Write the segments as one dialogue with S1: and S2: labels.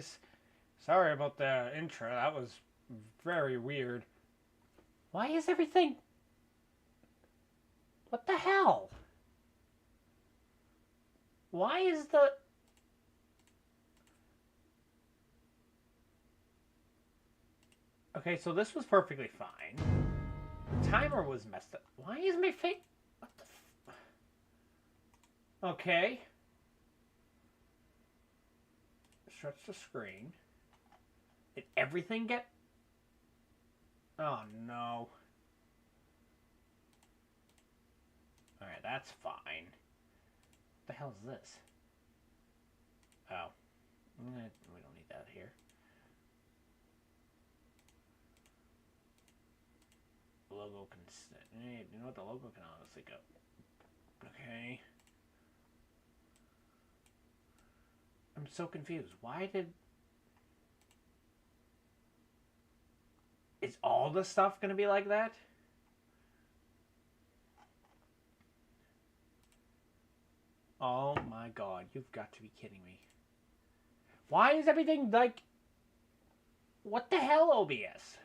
S1: guys. Sorry about the intro. That was very weird. Why is everything... What the hell? Why is the... Okay, so this was perfectly fine. The timer was messed up. Why is my face... What the Okay. Stretch the screen. Did everything get... Oh, no. Alright, that's fine. What the hell is this? Oh. We don't need that here. The logo can... You know what? The logo can honestly go. Okay. I'm so confused. Why did... Is all the stuff going to be like that? Oh my god, you've got to be kidding me. Why is everything like... What the hell, OBS?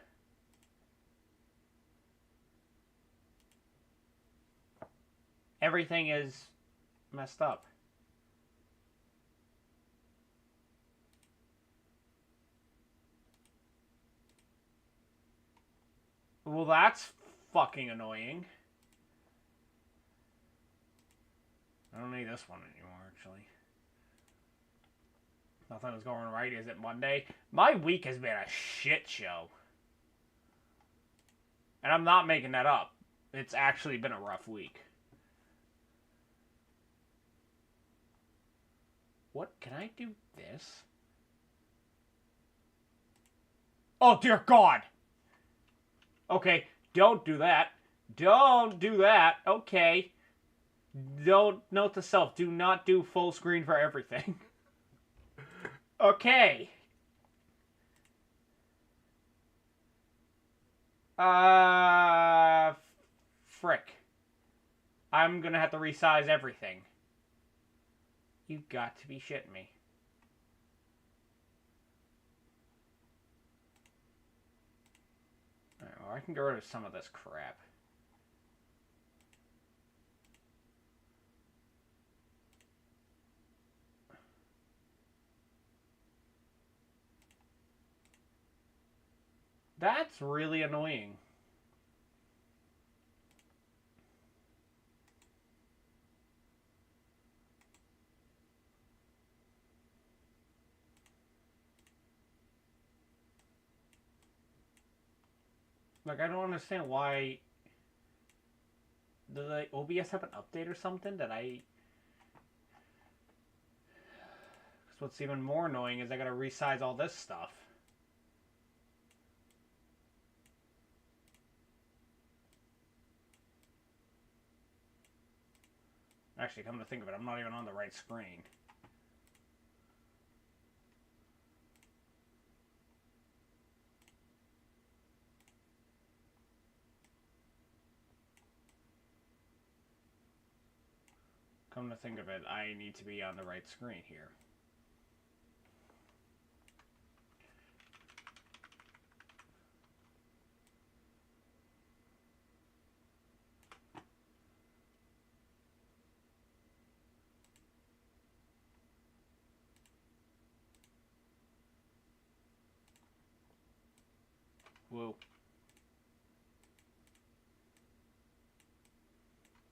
S1: Everything is messed up. Well, that's fucking annoying. I don't need this one anymore, actually. Nothing is going right. Is it Monday? My week has been a shit show. And I'm not making that up. It's actually been a rough week. What? Can I do this? Oh, dear God! Okay, don't do that. Don't do that. Okay. Don't note to self. Do not do full screen for everything. Okay. Frick. I'm gonna have to resize everything. You got to be shitting me. Alright, well, I can get rid of some of this crap. That's really annoying. Like, I don't understand why... Does the OBS have an update or something that I... Because what's even more annoying is I gotta resize all this stuff. Actually, come to think of it, I'm not even on the right screen. Come to think of it, I need to be on the right screen here. Whoa.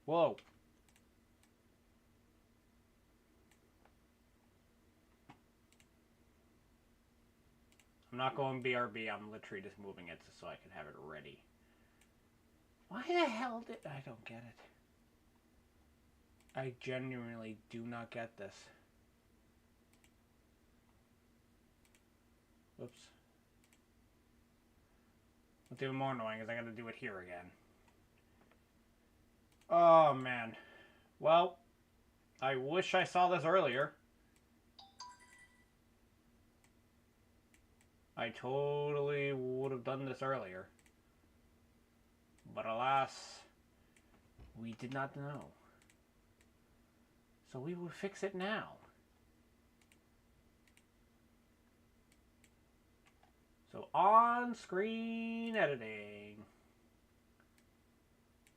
S1: Whoa. I'm not going BRB, I'm literally just moving it so I can have it ready. Why the hell did... I don't get it. I genuinely do not get this. Whoops. What's even more annoying is I gotta do it here again. Oh, man. Well, I wish I saw this earlier. I totally would have done this earlier. But alas, we did not know. So we will fix it now. on-screen editing.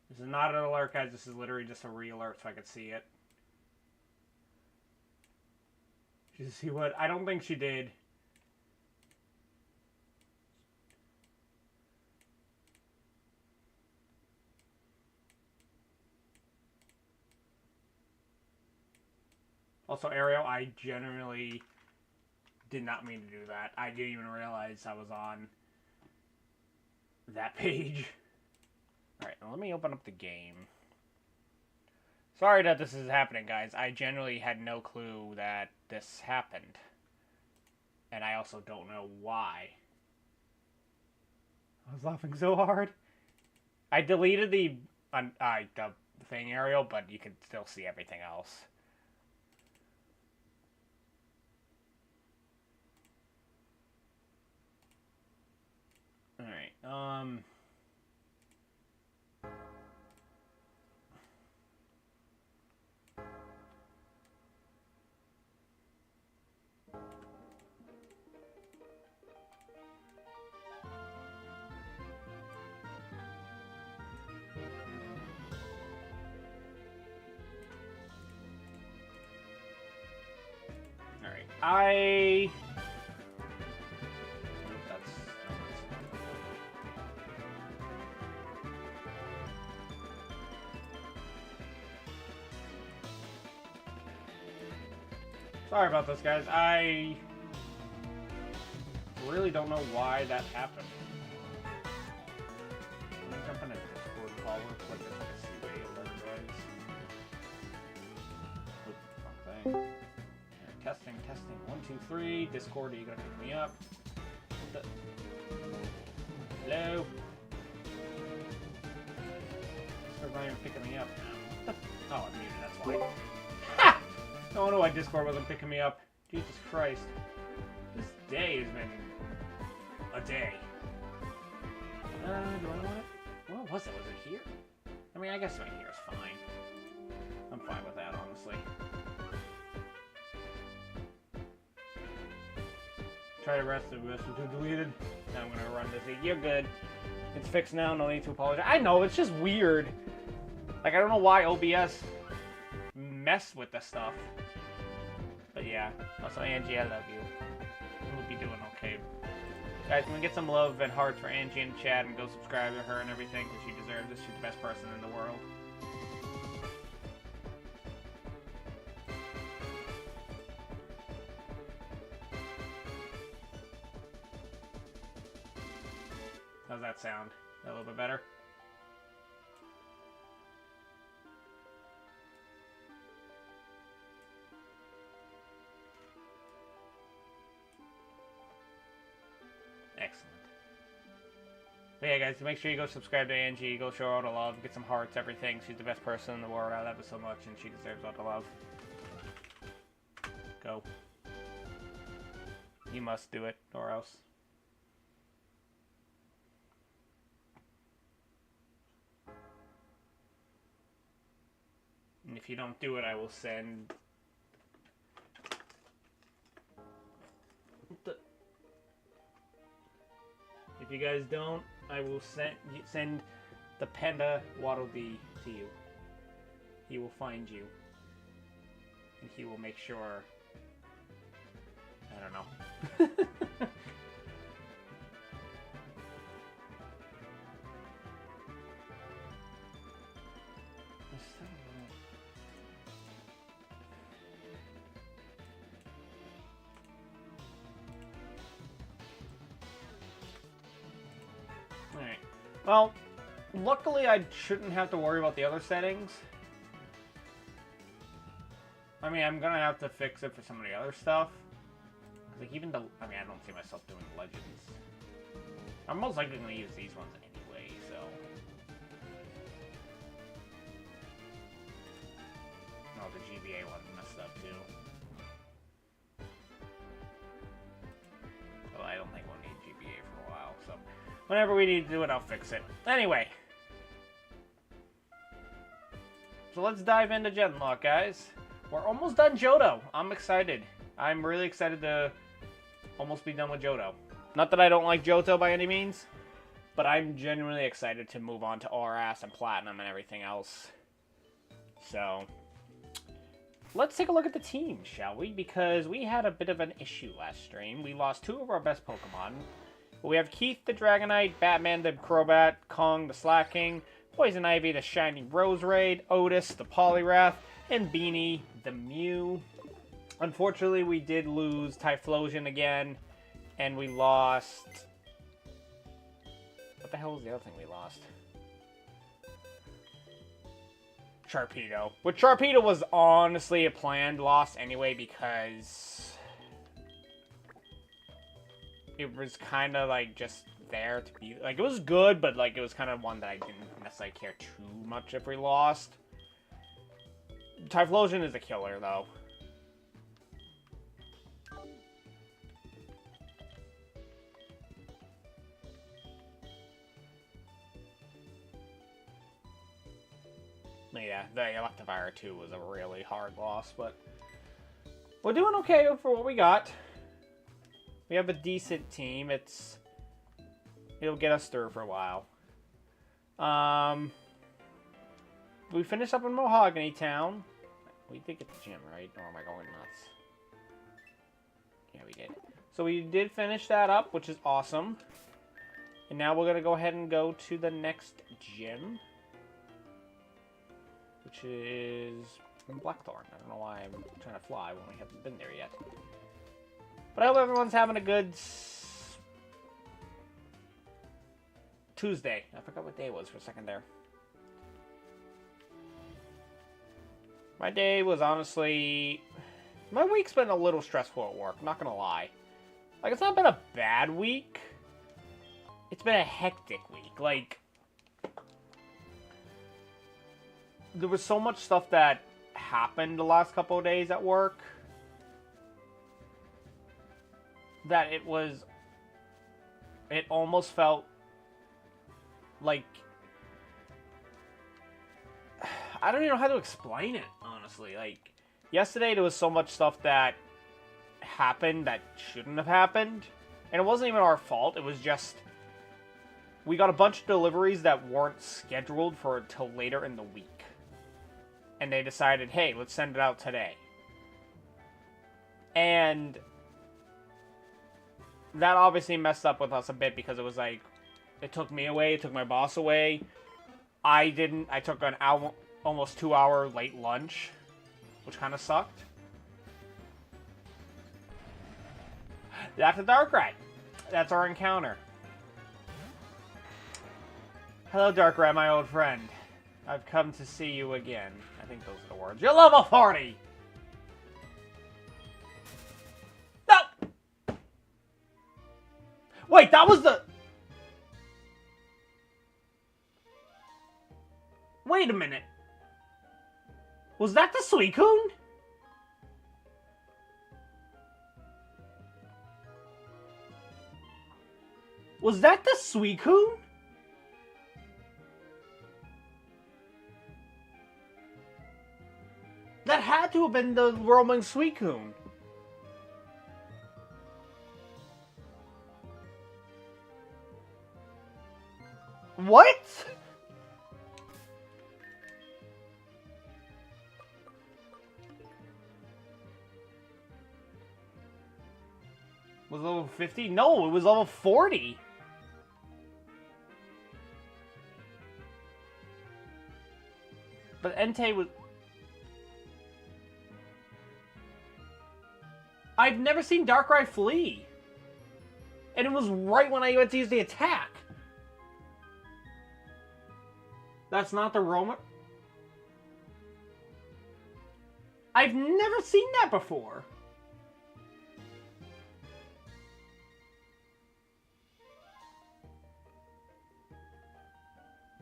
S1: This is not an alert, guys. This is literally just a re-alert so I could see it. Did you see what? I don't think she did. Also, Ariel, I generally did not mean to do that. I didn't even realize I was on that page. Alright, let me open up the game. Sorry that this is happening, guys. I generally had no clue that this happened. And I also don't know why. I was laughing so hard. I deleted the thing, Ariel, but you can still see everything else. Alright, Alright, sorry about this, guys. I really don't know why that happened. Let me jump in a Discord call real quick just to see what alert was. What the fuck thing? Right, testing. 1, 2, 3. Discord, are you gonna pick me up? Hello? Discord's not even picking me up now. Oh, I'm muted, that's why. Ha! No wonder why Discord wasn't picking me up. Jesus Christ. This day has been a day. Do I want it? What was it? Was it here? I mean, I guess right here is fine. I'm fine with that, honestly. Try to rest the rest of it deleted. Now I'm gonna run this. You're good. It's fixed now, no need to apologize. I know, it's just weird. Like, I don't know why OBS mess with this stuff. But yeah. Also, Angie, I love you. We'll be doing okay. Guys, can we get some love and hearts for Angie in the chat and go subscribe to her and everything because she deserves this. She's the best person in the world. How's that sound? A little bit better? Excellent. But yeah, guys, make sure you go subscribe to Angie, go show her all the love, get some hearts, everything. She's the best person in the world. I love her so much, and she deserves all the love. Go. You must do it, or else. And if you don't do it, I will send... If you guys don't, I will send the Panda Waddle Dee to you. He will find you. And he will make sure... I don't know. Alright. Well, luckily I shouldn't have to worry about the other settings. I mean, I'm gonna have to fix it for some of the other stuff. Like, even the... I mean, I don't see myself doing Legends. I'm most likely gonna use these ones anyway, so... Oh, the GBA one messed up, too. Well, I don't think we'll need GBA for a while, so... Whenever we need to do it, I'll fix it. Anyway. So let's dive into Genlocke, guys. We're almost done Johto. I'm excited. I'm really excited to almost be done with Johto. Not that I don't like Johto by any means, but I'm genuinely excited to move on to RS and Platinum and everything else. So, let's take a look at the team, shall we? Because we had a bit of an issue last stream. We lost 2 of our best Pokemon. We have Keith the Dragonite, Batman the Crobat, Kong the Slacking, Poison Ivy the Shiny Roserade, Otis the Poliwrath, and Beanie the Mew. Unfortunately, we did lose Typhlosion again, and we lost... What the hell was the other thing we lost? Sharpedo. Which Sharpedo was honestly a planned loss anyway because... it was kind of like just there to be... Like, it was good, but like it was kind of one that I didn't necessarily care too much if we lost. Typhlosion is a killer, though. Yeah, the Electivire, too, was a really hard loss, but we're doing okay for what we got. We have a decent team. It'll get us through for a while. We finished up in Mahogany Town. We did get the gym, right? Or am I going nuts? Yeah, we did. So we did finish that up, which is awesome. And now we're going to go ahead and go to the next gym, which is Blackthorn. I don't know why I'm trying to fly when we haven't been there yet. But I hope everyone's having a good Tuesday. I forgot what day it was for a second there. My day was honestly... My week's been a little stressful at work, not gonna lie. Like, it's not been a bad week. It's been a hectic week. Like, there was so much stuff that happened the last couple of days at work that it almost felt like, I don't even know how to explain it, honestly. Like, yesterday there was so much stuff that happened that shouldn't have happened, and it wasn't even our fault. It was just, we got a bunch of deliveries that weren't scheduled for until later in the week. And they decided, hey, let's send it out today. And that obviously messed up with us a bit because it was like, it took me away, it took my boss away. I took an hour, almost 2 hour late lunch, which kind of sucked. That's a Darkrai. That's our encounter. Hello, Darkrai, my old friend. I've come to see you again. I think those are the words. You're level 40! No! Wait, that was the... Wait a minute. Was that the Suicune? Was that the Suicune? That had to have been the roaming Suicune. What? Was it level 50? No, it was level 40. But Entei was... I've never seen Darkrai flee. And it was right when I went to use the attack. That's not the Roamer? I've never seen that before.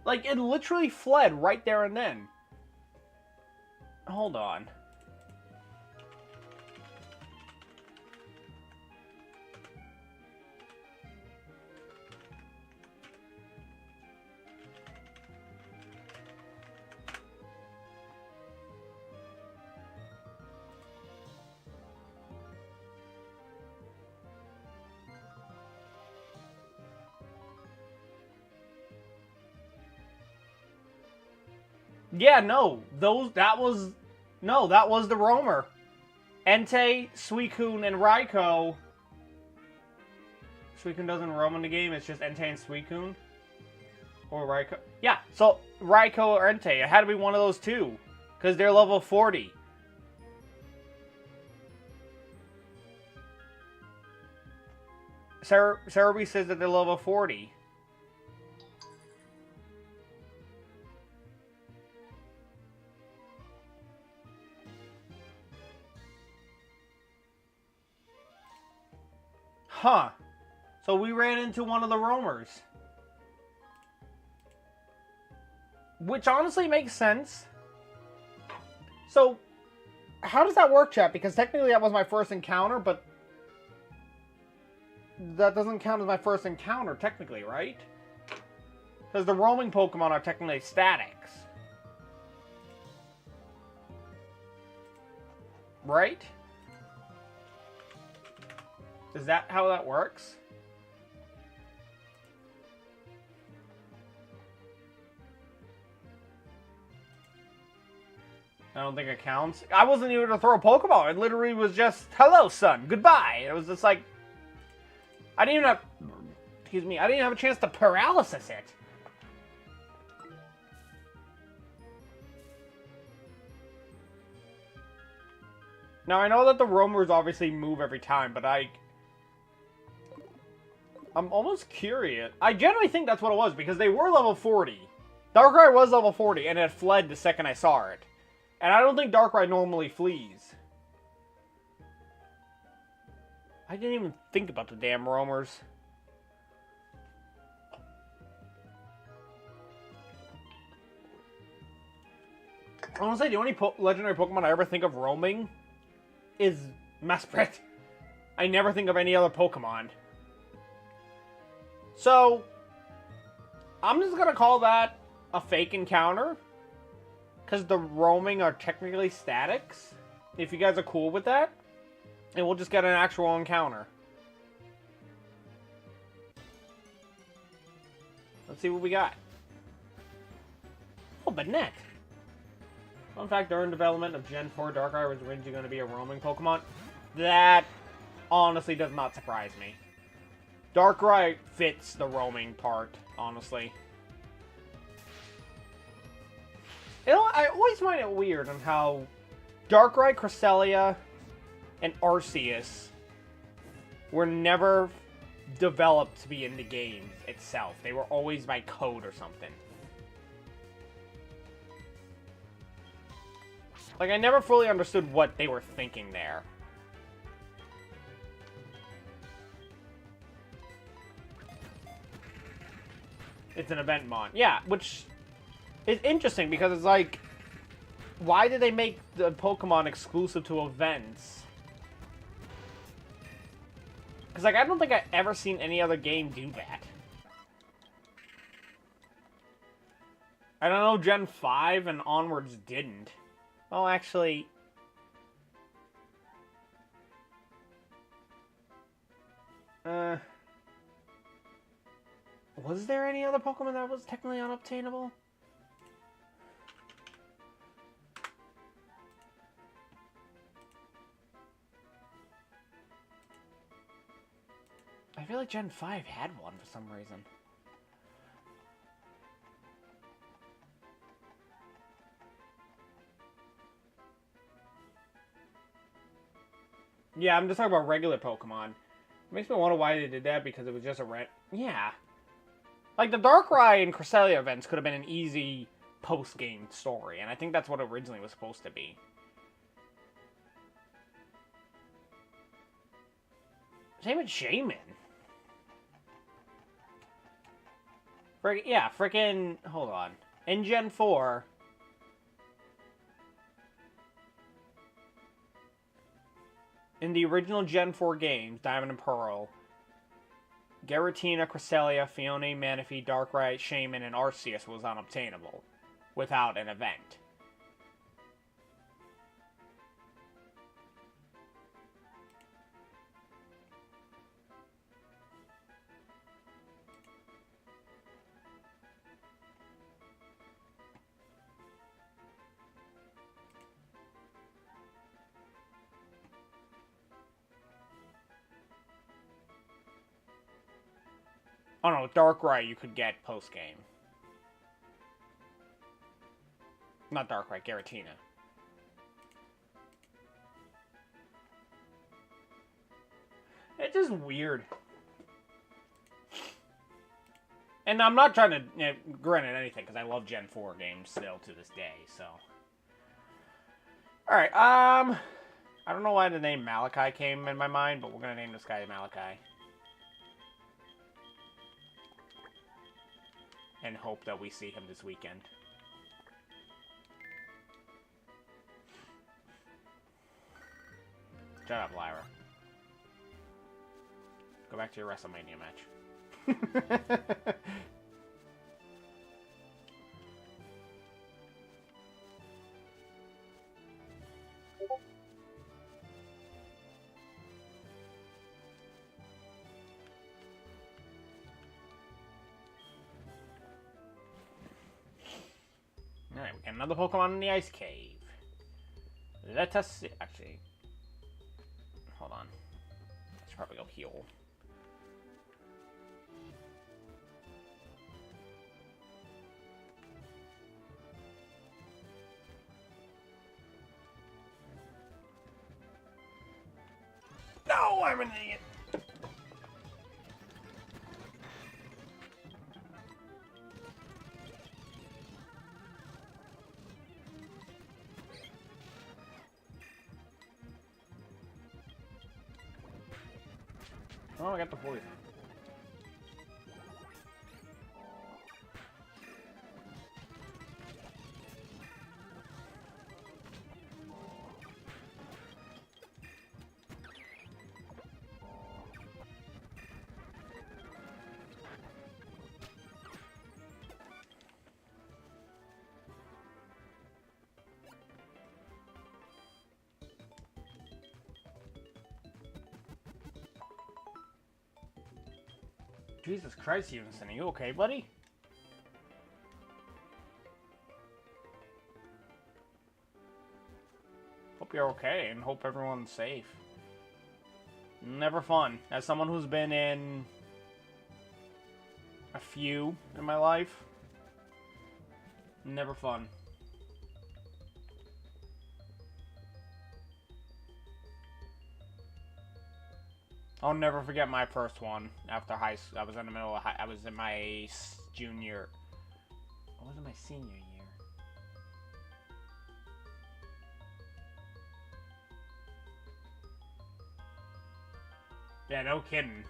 S1: Like, it literally fled right there and then. Hold on. Yeah, no. That was the roamer. Entei, Suicune, and Raikou. Suicune doesn't roam in the game, it's just Entei and Suicune. Or Raikou. Yeah, so Raikou or Entei. It had to be one of those two. Because they're level 40. Cerebi says that they're level 40. Huh. So we ran into one of the roamers. Which honestly makes sense. So, how does that work, chat? Because technically that was my first encounter, but that doesn't count as my first encounter, technically, right? Because the roaming Pokemon are technically statics. Right? Is that how that works? I don't think it counts. I wasn't even to throw a Pokeball. It literally was just, hello, son, goodbye. It was just like, I didn't even have, excuse me, I didn't even have a chance to paralysis it. Now, I know that the roamers obviously move every time, but I'm almost curious. I generally think that's what it was, because they were level 40. Darkrai was level 40, and it fled the second I saw it. And I don't think Darkrai normally flees. I didn't even think about the damn roamers. Honestly, the only legendary Pokemon I ever think of roaming is Mesprit. I never think of any other Pokemon. So, I'm just gonna call that a fake encounter. Because the roaming are technically statics. If you guys are cool with that. And we'll just get an actual encounter. Let's see what we got. Oh, Banette. Fun fact, during development of Gen 4, Darkrai was originally going to be a roaming Pokemon. That honestly does not surprise me. Darkrai fits the roaming part, honestly. I always find it weird on how Darkrai, Cresselia, and Arceus were never developed to be in the game itself. They were always by code or something. Like, I never fully understood what they were thinking there. It's an event mon. Yeah, which is interesting because it's like, why did they make the Pokemon exclusive to events? Because, like, I don't think I've ever seen any other game do that. I don't know, Gen 5 and onwards didn't. Well, actually... was there any other Pokemon that was technically unobtainable? I feel like Gen 5 had one for some reason. Yeah, I'm just talking about regular Pokemon. It makes me wonder why they did that, because it was just a red... Yeah. Like, the Darkrai and Cresselia events could have been an easy post-game story, and I think that's what it originally was supposed to be. Same with Shaman. Yeah, frickin'... Hold on. In Gen 4... in the original Gen 4 games, Diamond and Pearl, Giratina, Cresselia, Phione, Manaphy, Darkrai, Shaman, and Arceus was unobtainable without an event. Oh no, Darkrai you could get post-game. Not Darkrai, Giratina. It's just weird. And I'm not trying to grin at anything, because I love Gen 4 games still to this day, so. Alright, I don't know why the name Malachi came in my mind, but we're going to name this guy Malachi. And hope that we see him this weekend. Shut up, Lyra. Go back to your WrestleMania match. Alright, we got another Pokemon in the Ice Cave. Let us see. Actually, hold on. I should probably go heal. No, I'm an idiot. Oh, I got the poison. Jesus Christ, Stevenson, are you okay, buddy? Hope you're okay, and hope everyone's safe. Never fun. As someone who's been in a few in my life, never fun. I'll never forget my first one after high school. I was in the middle of I was in my junior. I was in my senior year. Yeah, no kidding.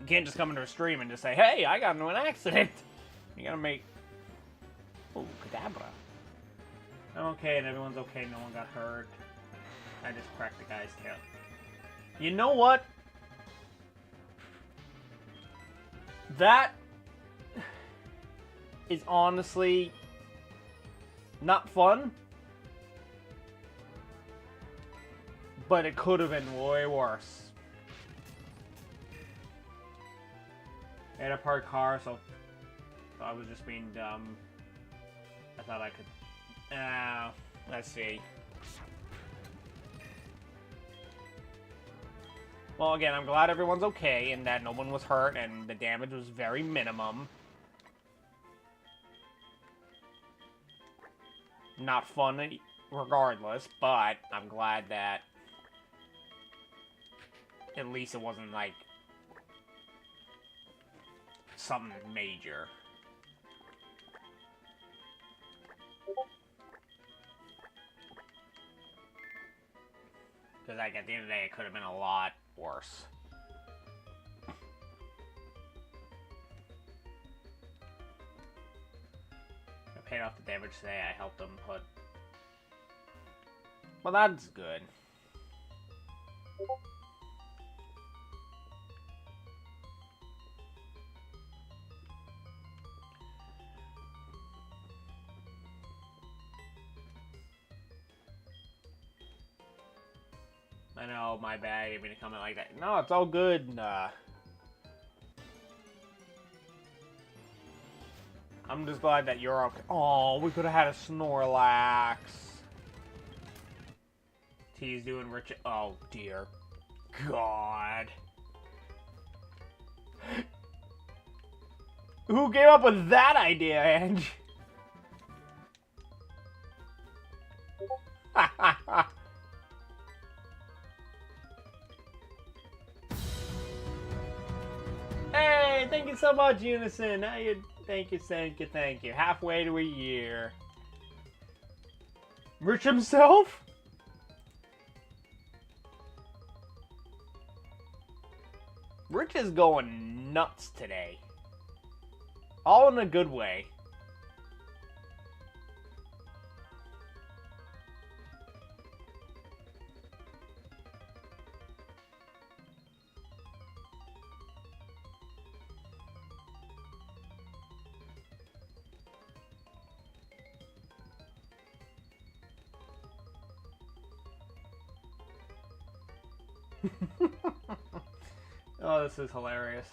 S1: You can't just come into a stream and just say, "Hey, I got into an accident." You gotta make. Ooh, Kadabra. I'm okay, and everyone's okay. No one got hurt. I just cracked the guy's tail. You know what? That is honestly not fun, but it could have been way worse. I had a parked car, so I was just being dumb. I thought I could. Let's see. Well, again, I'm glad everyone's okay and that no one was hurt and the damage was very minimum. Not fun regardless, but I'm glad that at least it wasn't like something major. Because like at the end of the day, it could have been a lot worse. I paid off the damage today. I helped them put. Well, that's good. I know, my bad. I didn't mean to comment like that. No, it's all good. I'm just glad that you're okay. Oh, we could have had a Snorlax. T's doing rich. Oh, dear God. Who came up with that idea, Angie? Hey, thank you so much, Unison. Thank you. Halfway to a year. Rich himself? Rich is going nuts today. All in a good way. Oh, this is hilarious.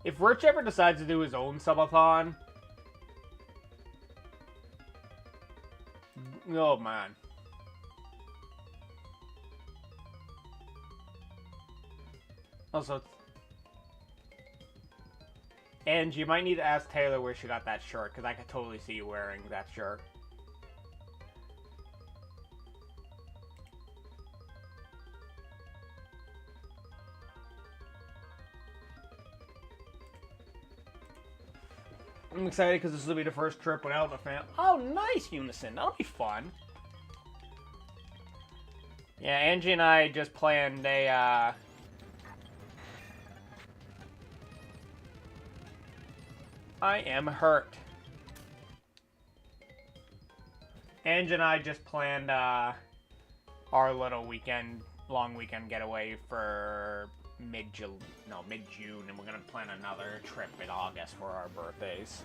S1: If Rich ever decides to do his own subathon... Oh, man. Also... And you might need to ask Taylor where she got that shirt, because I could totally see you wearing that shirt. I'm excited because this will be the first trip without a fan. Oh, nice, Unison. That'll be fun. Yeah, Angie and I just planned a, I am hurt. Angie and I just planned, our little weekend, long weekend getaway for mid-June, and we're gonna plan another trip in August for our birthdays.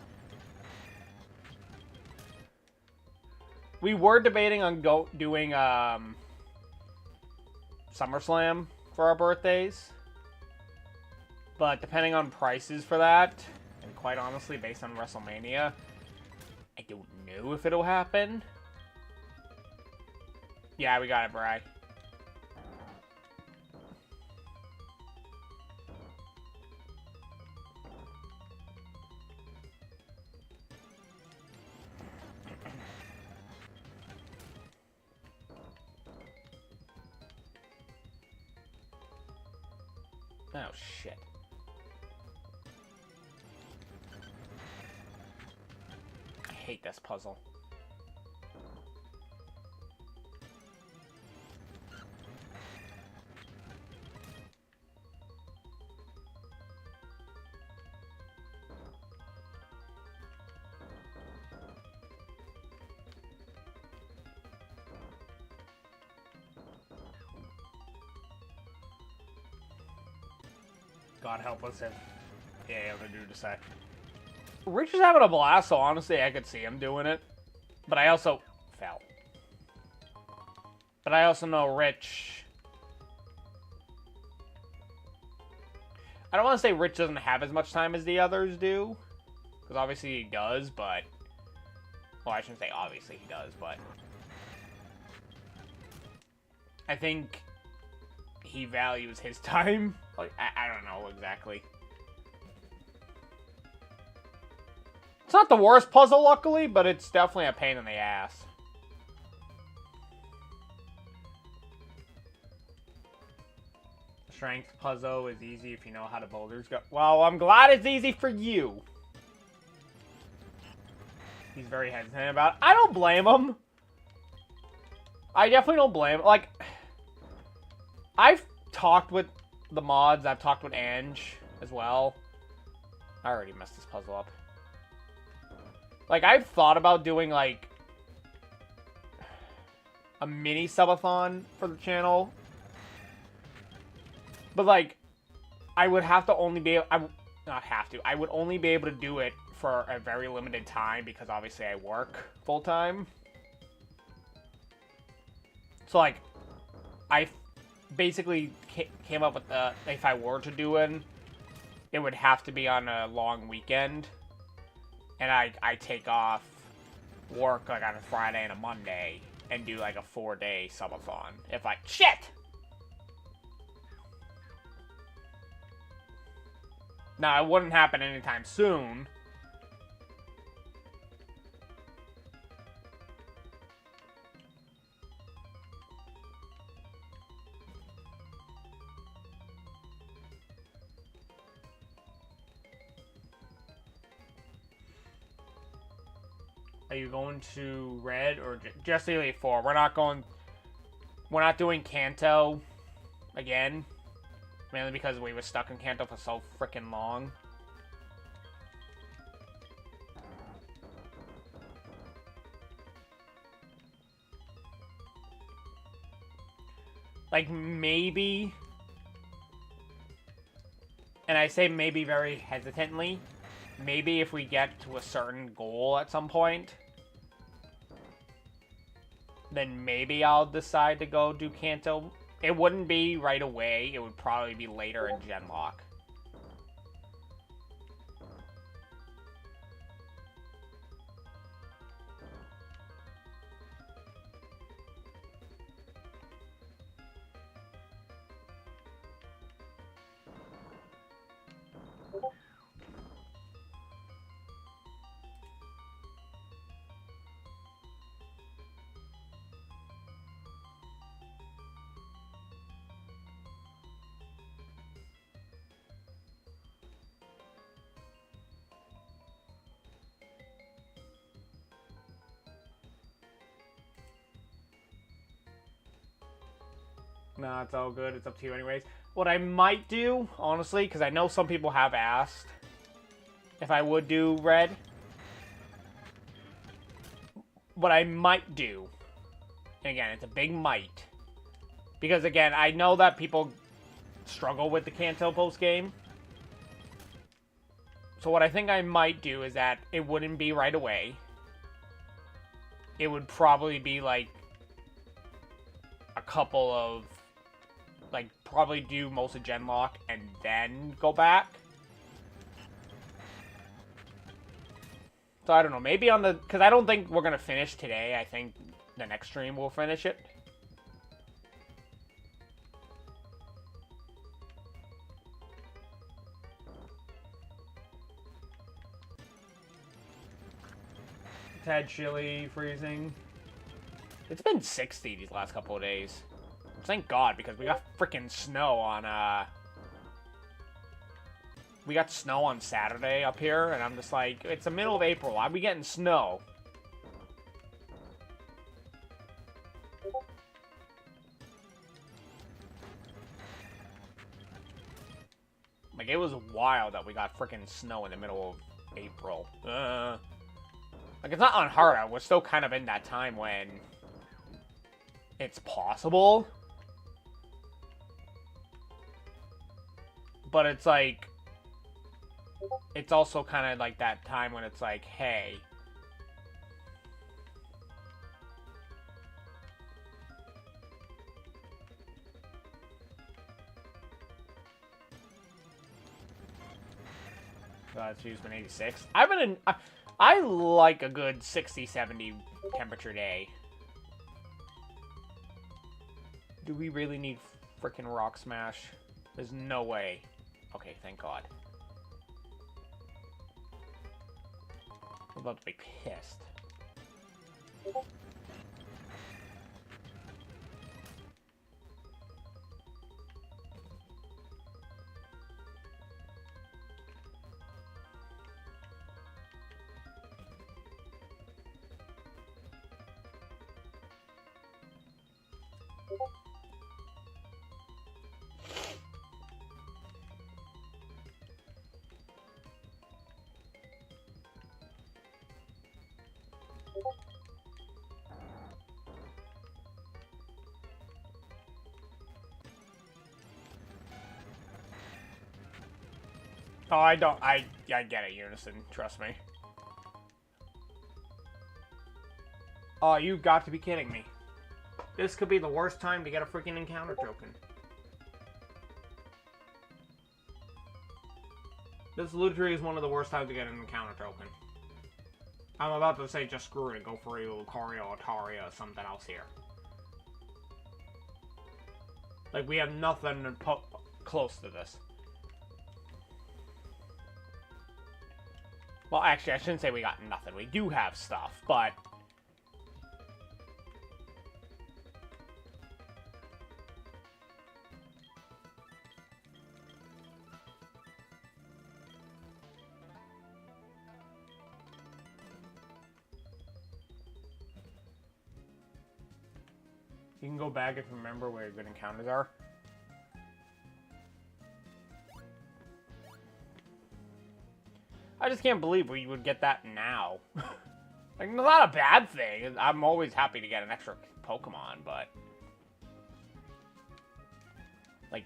S1: We were debating on doing SummerSlam for our birthdays, but depending on prices for that, and quite honestly, based on WrestleMania, I don't know if it'll happen. Yeah, we got it, Bri. Oh, shit. I hate this puzzle. God help us if able to do the same. Rich is having a blast, so honestly, I could see him doing it. But I also fell. But I also know Rich. I don't want to say Rich doesn't have as much time as the others do, because obviously he does. But well, I shouldn't say obviously he does, but I think he values his time. Like, I don't know exactly. It's not the worst puzzle, luckily, but it's definitely a pain in the ass. Strength puzzle is easy if you know how the boulders go. Well, I'm glad it's easy for you. He's very hesitant about it. I don't blame him. I definitely don't blame him. Like, I've talked with the mods. I've talked with Ange as well. I already messed this puzzle up. Like, I've thought about doing, like, a mini subathon for the channel. But, like, I would have to only be... I would only be able to do it for a very limited time because, obviously, I work full-time. So, like, I basically came up with if I were to do it, it would have to be on a long weekend. And I take off work, like, on a Friday and a Monday and do, like, a 4-day subathon. If I... Shit! Now, it wouldn't happen anytime soon. Are you going to red or just Elite Four? We're not doing Kanto again. Mainly because we were stuck in Kanto for so freaking long. Like, maybe... And I say maybe very hesitantly. Maybe if we get to a certain goal at some point, then maybe I'll decide to go do Kanto. It wouldn't be right away. It would probably be later in Genlocke. Nah, it's all good. It's up to you anyways. What I might do, honestly, because I know some people have asked if I would do red. What I might do, and again, it's a big might, because again, I know that people struggle with the Kanto post-game. So what I think I might do is that it wouldn't be right away. It would probably be like a couple of... Like, probably do most of Genlocke and then go back. So, I don't know. Maybe on the... Because I don't think we're going to finish today. I think the next stream we'll finish it. It's had chilly, freezing. It's been 60 these last couple of days. Thank God, because we got freaking snow on, we got snow on Saturday up here, and I'm just like, it's the middle of April. Why are we getting snow? Like, it was wild that we got freaking snow in the middle of April. Like, it's not unheard of. We're still kind of in that time when it's possible. But it's like, it's also kind of like that time when it's like, hey, it's used been 86. I've been in, I like a good 60, 70 temperature day. Do we really need freaking Rock Smash? There's no way. Okay, thank God. I'm about to be pissed. Oh, I get it, Unison. Trust me. Oh, you got to be kidding me. This could be the worst time to get a freaking encounter token. This literally is one of the worst times to get an encounter token. I'm about to say just screw it and go for a Lucario, Ataria, or something else here. Like, we have nothing close to this. Well, actually, I shouldn't say we got nothing. We do have stuff, but... You can go back if you remember where your good encounters are. I just can't believe we would get that now. Like, it's not a bad thing. I'm always happy to get an extra Pokemon, but... Like,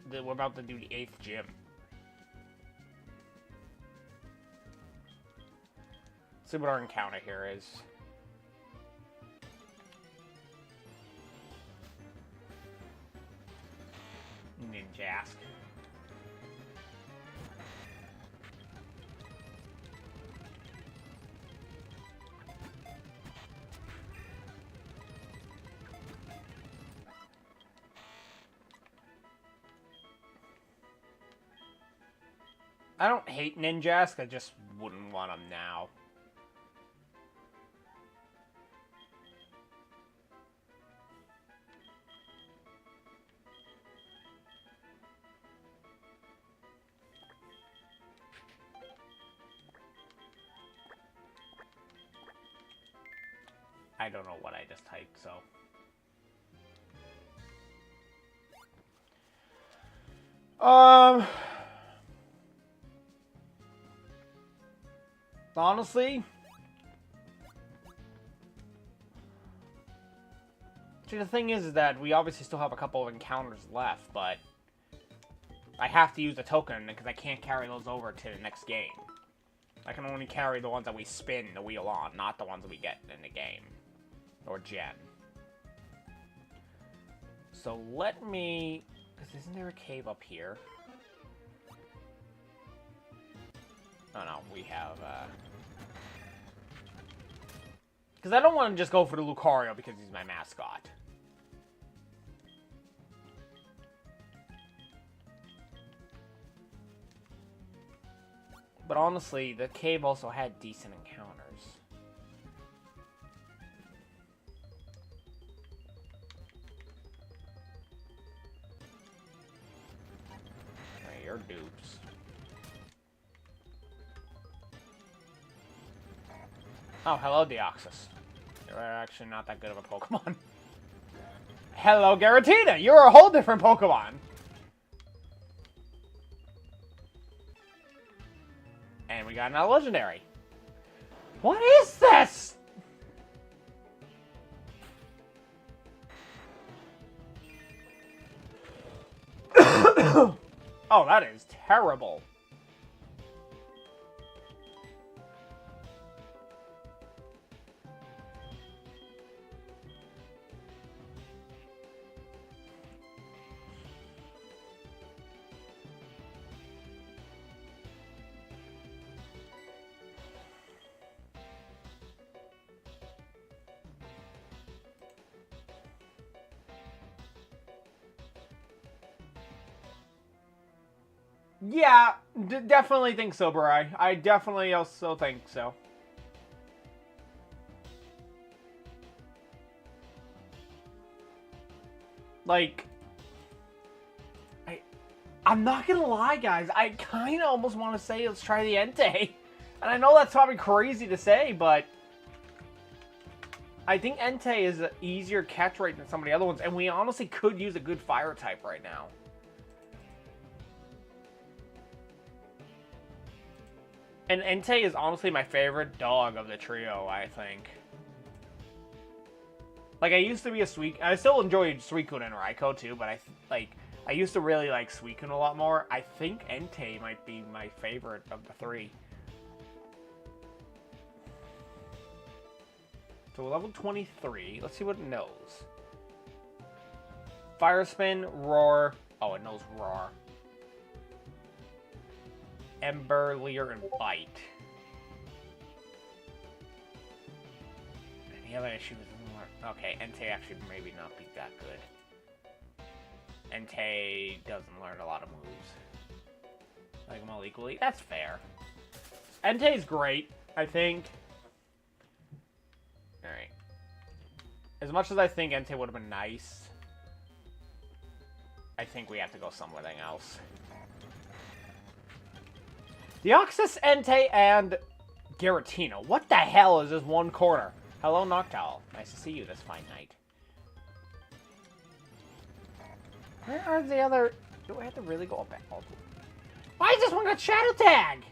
S1: we're about to do the 8th gym. Let's see what our encounter here is. Ninjask. I don't hate Ninjask, I just wouldn't want them now. I don't know what I just typed, so... Honestly... See, the thing is that we obviously still have a couple of encounters left, but... I have to use the token because I can't carry those over to the next game. I can only carry the ones that we spin the wheel on, not the ones that we get in the game. Or gen. So let me... Because isn't there a cave up here? Oh no, we have... Because I don't want to just go for the Lucario because he's my mascot. But honestly, the cave also had decent encounters. Right, you're dupes. Oh, hello, Deoxys. You're actually not that good of a Pokemon. Hello, Garatina! You're a whole different Pokemon! And we got another legendary. What is this? Oh, that is terrible. Yeah, definitely think so, Bri. I definitely also think so. Like, I'm not gonna lie, guys. I kind of almost want to say let's try the Entei. And I know that's probably crazy to say, but I think Entei is an easier catch rate than some of the other ones. And we honestly could use a good fire type right now. And Entei is honestly my favorite dog of the trio, I think. Like, I used to be a I still enjoy Suicune and Raikou too, but I used to really like Suicune a lot more. I think Entei might be my favorite of the three. So level 23. Let's see what it knows. Fire Spin, Roar. Oh, it knows Roar. Ember, Leer, and Bite. Any other issue with okay, Entei actually maybe not be that good. Entei doesn't learn a lot of moves. Like them all equally. That's fair. Entei's great, I think. Alright. As much as I think Entei would have been nice, I think we have to go something else. Deoxys, Entei, and Giratina. What the hell is this one corner? Hello, Noctowl. Nice to see you this fine night. Where are the other... Do I have to really go up? Why is this one got Shadow Tag?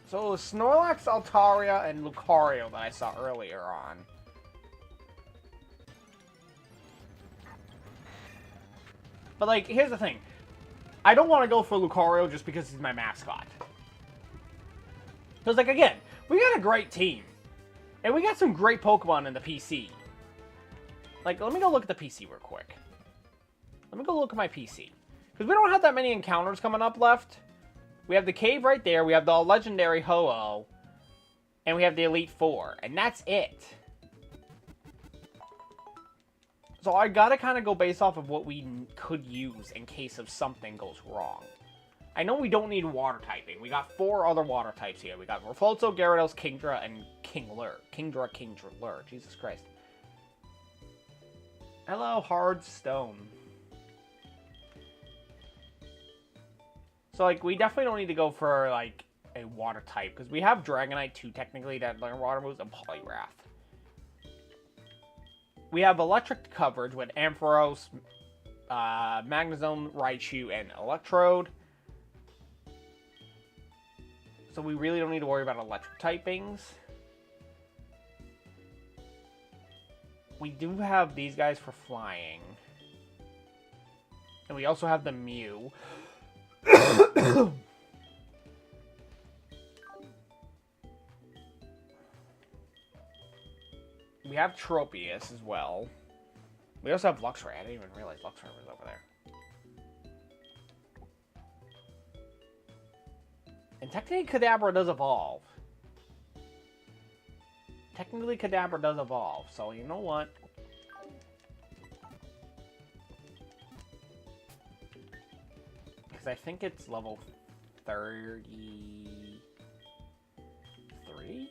S1: So it was Snorlax, Altaria, and Lucario that I saw earlier on. But, like, here's the thing. I don't want to go for Lucario just because he's my mascot. Because, like, again, we got a great team. And we got some great Pokemon in the PC. Like, let me go look at the PC real quick. Let me go look at my PC. Because we don't have that many encounters coming up left. We have the cave right there. We have the legendary Ho-Oh. And we have the Elite Four. And that's it. So I gotta kind of go based off of what we could use in case of something goes wrong. I know we don't need water typing. We got 4 other water types here. We got Reflotso, Gyarados, Kingdra, and Kingler. Kingdra. Jesus Christ. Hello, Hard Stone. So, like, we definitely don't need to go for, like, a water type. Because we have Dragonite, too, technically, that learn water moves, and Poliwrath. We have electric coverage with Ampharos, Magnezone, Raichu, and Electrode. So we really don't need to worry about electric typings. We do have these guys for flying. And we also have the Mew. We have Tropius as well. We also have Luxray. I didn't even realize Luxray was over there. And technically, Kadabra does evolve. Technically, Kadabra does evolve. So, you know what? Because I think it's level 33?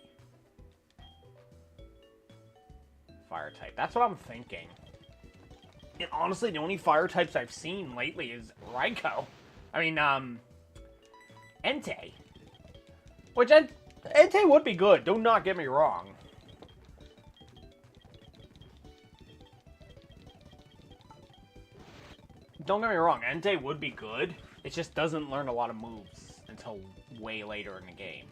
S1: Fire type. That's what I'm thinking. And honestly, the only fire types I've seen lately is Raikou. I mean, Entei. Which, Entei would be good. Do not get me wrong. Don't get me wrong. Entei would be good. It just doesn't learn a lot of moves until way later in the game.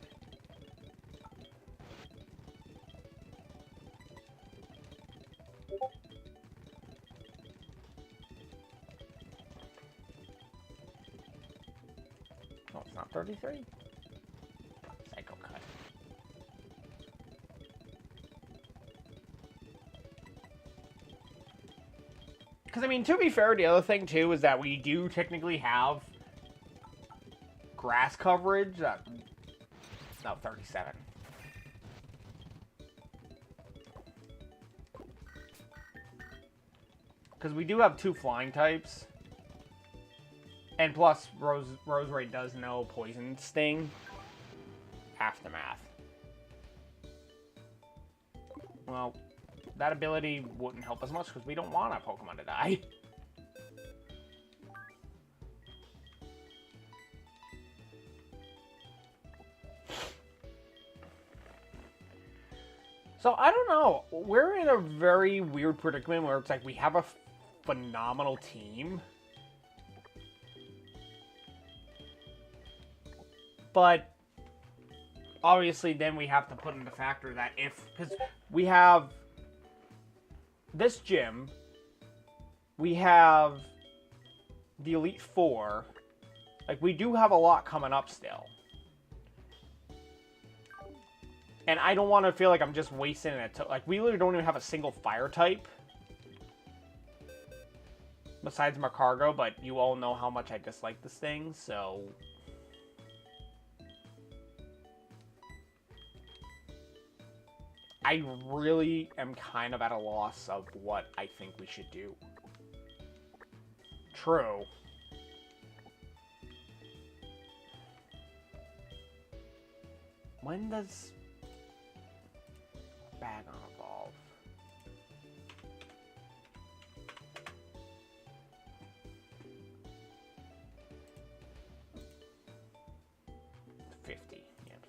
S1: Oh, it's not 33? Psycho Cut. Because, I mean, to be fair, the other thing, too, is that we do technically have grass coverage. No, 37. Because we do have 2 flying types. And plus, Roserade does know Poison Sting. Aftermath. Well, that ability wouldn't help us much because we don't want our Pokemon to die. So, I don't know. We're in a very weird predicament where it's like we have a phenomenal team. But obviously then we have to put into factor that because we have this gym, we have the Elite Four, like we do have a lot coming up still. And I don't want to feel like I'm just wasting it. Like we literally don't even have a single fire type. Besides Macargo, but you all know how much I dislike this thing, so... I really am kind of at a loss of what I think we should do. True. When does Bagon evolve? Yeah,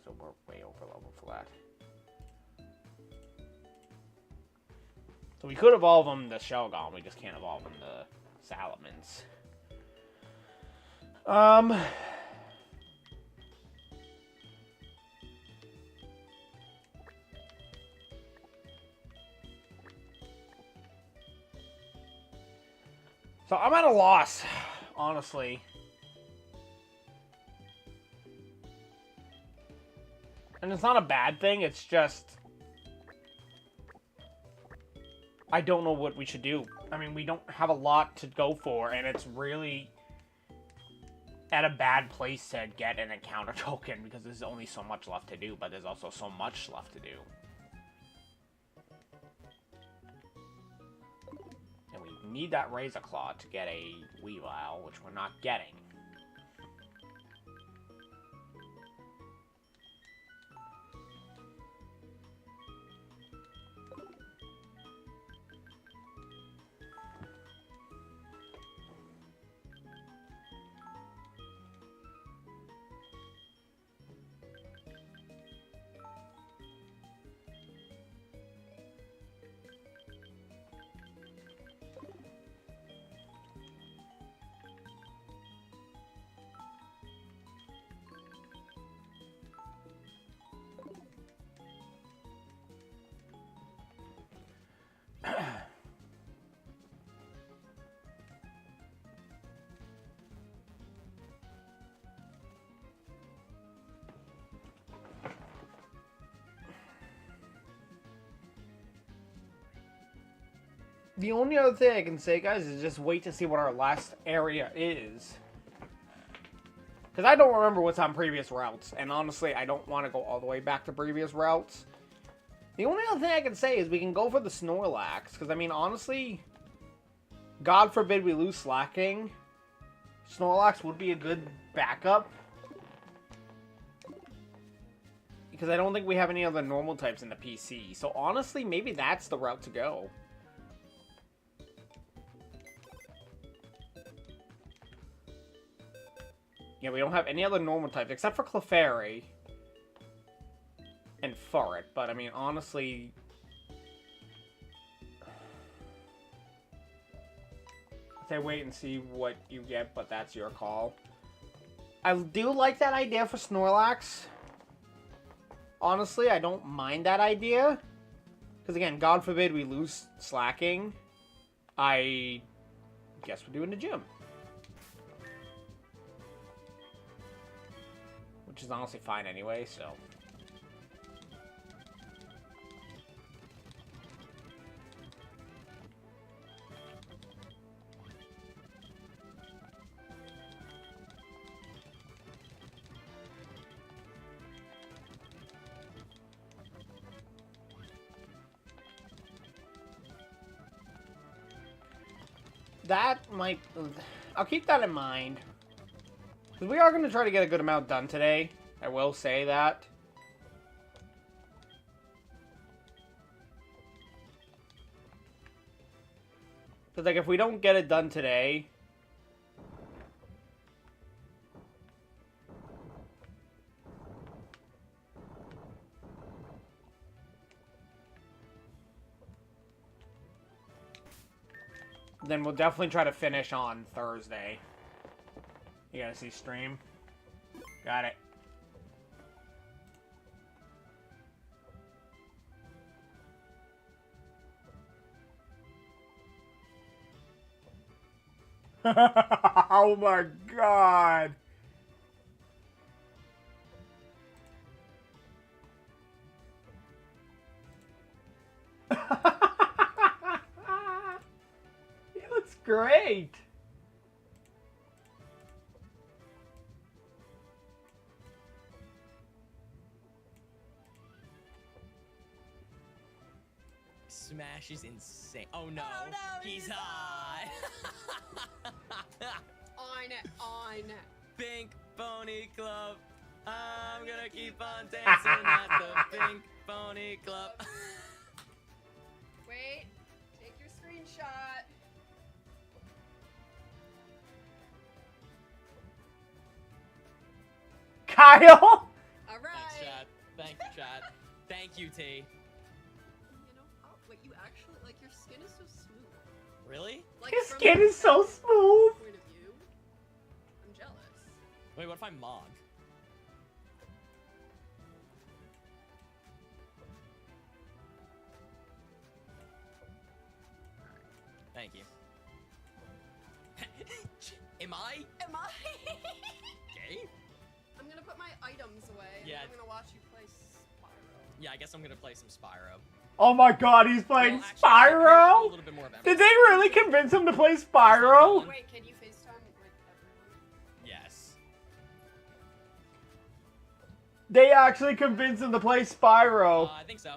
S1: so we're way over level for that. So we could evolve them the Shelgon, we just can't evolve them the Salamence. So I'm at a loss, honestly. And it's not a bad thing, it's just I don't know what we should do. I mean, we don't have a lot to go for, and it's really at a bad place to get an encounter token, because there's only so much left to do, but there's also so much left to do. And we need that Razor Claw to get a Weavile, which we're not getting. The only other thing I can say, guys, is just wait to see what our last area is. Because I don't remember what's on previous routes. And honestly, I don't want to go all the way back to previous routes. The only other thing I can say is we can go for the Snorlax. Because, I mean, honestly, God forbid we lose Slacking. Snorlax would be a good backup. Because I don't think we have any other normal types in the PC. So, honestly, maybe that's the route to go. Yeah, we don't have any other normal types, except for Clefairy and Furret, but I mean, honestly, I'd say wait and see what you get, but that's your call. I do like that idea for Snorlax. Honestly, I don't mind that idea. Because again, God forbid we lose Slacking. I guess we're doing the gym. Which is honestly fine anyway, so. That might... I'll keep that in mind. Because we are going to try to get a good amount done today. I will say that. Because, like, if we don't get it done today... then we'll definitely try to finish on Thursday. You gotta see stream. Got it. Oh my god. He looks great.
S2: smash is insane. Oh no,
S3: Oh, no,
S2: he's
S3: he's
S2: high.
S3: On.
S2: Pink Pony Club. I'm gonna keep on dancing at the Pink Pony Club.
S3: Wait, take your screenshot.
S1: Kyle.
S3: All right.
S2: Thanks, chat. Thank you, chat. Thank you, T.
S3: You know, oh, wait, you actually, like, your skin is so smooth.
S2: Really?
S3: Like,
S1: His
S3: from
S1: skin
S3: a
S1: is so
S3: technical
S1: smooth.
S3: Point of view, I'm jealous.
S2: Wait, what if I Mog? Thank you. Am I
S3: Am I?
S2: gay?
S3: I'm gonna put my items away.
S2: Yeah.
S3: And I'm gonna watch you play Spyro.
S2: Yeah, I guess I'm gonna play some Spyro.
S1: Oh my god, he's playing
S2: Well, actually, I'll do a
S1: Spyro?
S2: little bit more of
S1: Did
S2: everything.
S1: they really convince him to play Spyro?
S3: Wait, can you FaceTime with everyone?
S2: Yes.
S1: They actually convinced him to play Spyro.
S2: I think so.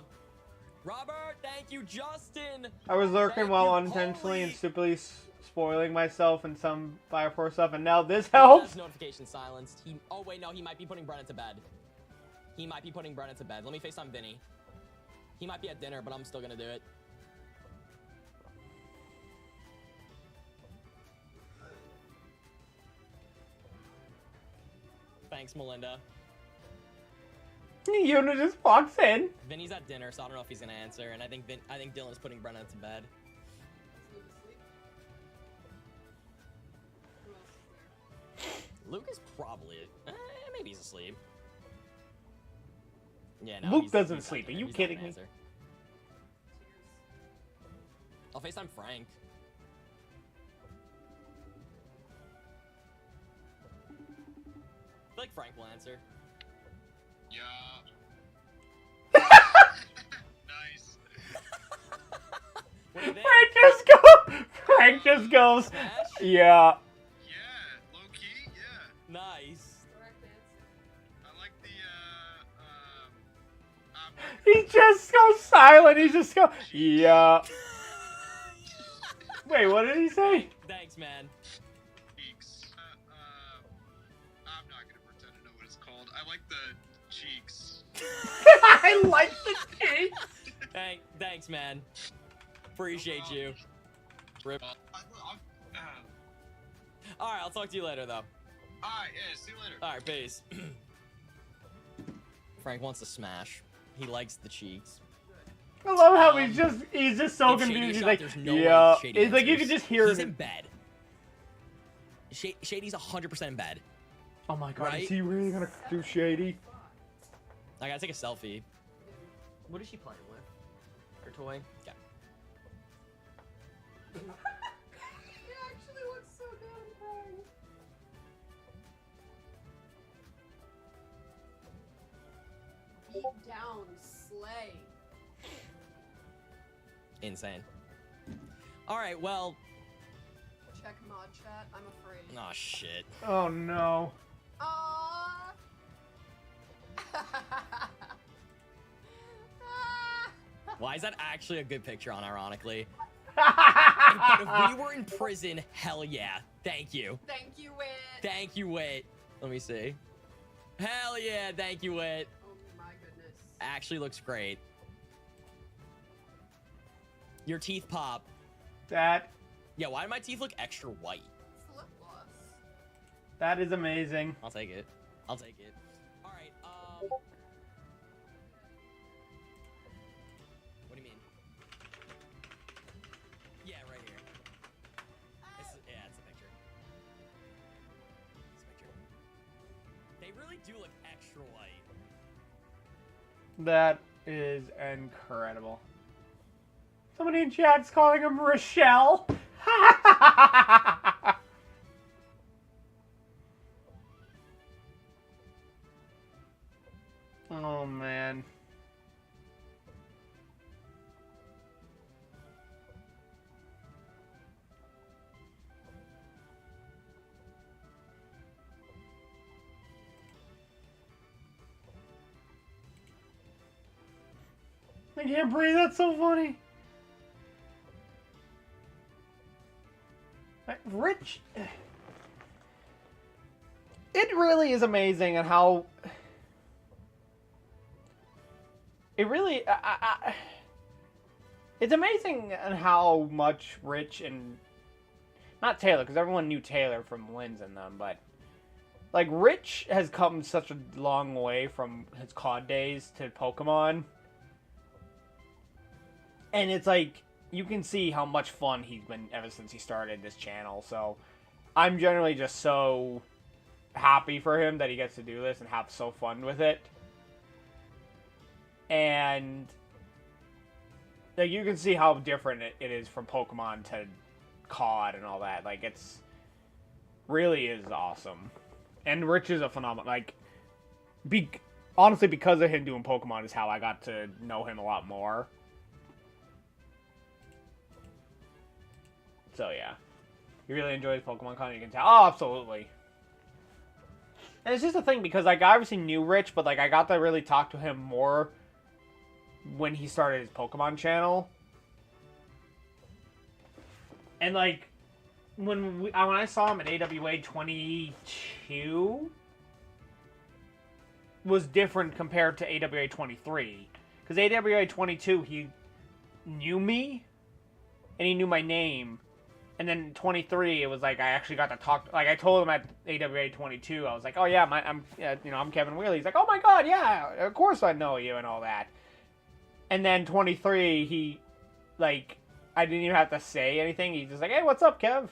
S2: Robert, thank you, Justin.
S1: I was lurking
S2: Thank
S1: while
S2: you,
S1: unintentionally and
S2: Polly.
S1: stupidly spoiling myself and some Fire Force stuff, and now this
S2: He
S1: helps?
S2: has notification silenced. Oh wait, no, he might be putting Brenna to bed. He might be putting Brenna to bed. Let me FaceTime Vinny. He might be at dinner, but I'm still gonna do it. Thanks, Melinda.
S1: Yuna just walks in.
S2: Vinny's at dinner, so I don't know if he's gonna answer. And I think Dylan's putting Brenna to bed.
S3: Is Luke asleep? Who else is there?
S2: Luke is probably maybe he's asleep. Yeah, no,
S1: Luke
S2: he's
S1: doesn't
S2: at
S1: sleep. Are
S2: dinner.
S1: you
S2: He's not
S1: kidding
S2: gonna
S1: me?
S2: answer.
S3: Cheers.
S2: I'll FaceTime Frank. I feel like Frank will answer.
S4: Yeah. Nice.
S2: What do you think?
S1: Frank just goes,
S2: Smash?
S1: yeah.
S4: Yeah, low key, yeah.
S2: Nice.
S3: Correct answer.
S4: I like the
S1: He just goes silent. He just goes, yeah. Wait, what did he say?
S2: Thanks, man.
S4: cheeks. I'm not gonna pretend to know what it's called. I like the cheeks.
S1: I like the cake.
S2: Thanks, man. Appreciate you. Rip. Alright, I'll talk to you later, though.
S4: Alright, yeah, see you later.
S2: Alright, peace. Frank wants to smash. He likes the cheeks.
S1: I love how he's just so
S2: If Shady
S1: confused. He's
S2: shot,
S1: like,
S2: there's no way
S1: yeah.
S2: Shady
S1: It's like you
S2: answers.
S1: can just hear
S2: He's
S1: it.
S2: in bed. Shady's 100% in bed.
S1: Oh my god,
S2: Right?
S1: is he really gonna do Shady?
S2: I gotta take a selfie. What is she playing with? Her toy? Yeah.
S3: It actually looks so damn bright. Beat down, slay.
S2: Insane. Alright, well.
S3: Check mod chat, I'm afraid.
S2: Aw, shit.
S1: Oh no.
S3: Aww.
S2: Why is that actually a good picture, unironically? But if we were in prison, hell yeah. Thank you.
S3: Thank you, Wit.
S2: Thank you, Wit. Let me see. Hell yeah, thank you, Wit.
S3: Oh my goodness.
S2: Actually looks great. Your teeth pop.
S1: That
S2: Yeah, why do my teeth look extra white?
S3: It's the lip gloss.
S1: that is amazing.
S2: I'll take it. I'll take it. Alright, what do you mean? Yeah, right here. Yeah, it's a picture. It's a picture. They really do look extra white.
S1: That is incredible. Somebody in chat's calling him Rochelle. Oh man. I can't breathe, that's so funny. Rich... It really is amazing and how... It really... It's amazing and how much Rich and... Not Taylor, because everyone knew Taylor from Lynn's and them, but... Like, Rich has come such a long way from his COD days to Pokemon. And it's like, you can see how much fun he's been ever since he started this channel. So, I'm generally just so happy for him that he gets to do this and have so fun with it. And like, you can see how different it is from Pokemon to COD and all that. Like, it's really is awesome. And Rich is a phenomenal, like, honestly, because of him doing Pokemon is how I got to know him a lot more. So, yeah. He really enjoys Pokemon content, you can tell. Oh, absolutely. And it's just a thing, because, like, I obviously knew Rich, but, like, I got to really talk to him more when he started his Pokemon channel. And, like, when I saw him at AWA 22 was different compared to AWA 23. Because AWA 22, he knew me, and he knew my name. And then 23, it was like I actually got to talk. Like, I told him at AWA 22, I was like, "Oh yeah, I'm Kevin Wheeler." He's like, "Oh my god, yeah, of course I know you," and all that. And then 23, he, like, I didn't even have to say anything. He's just like, "Hey, what's up, Kev?"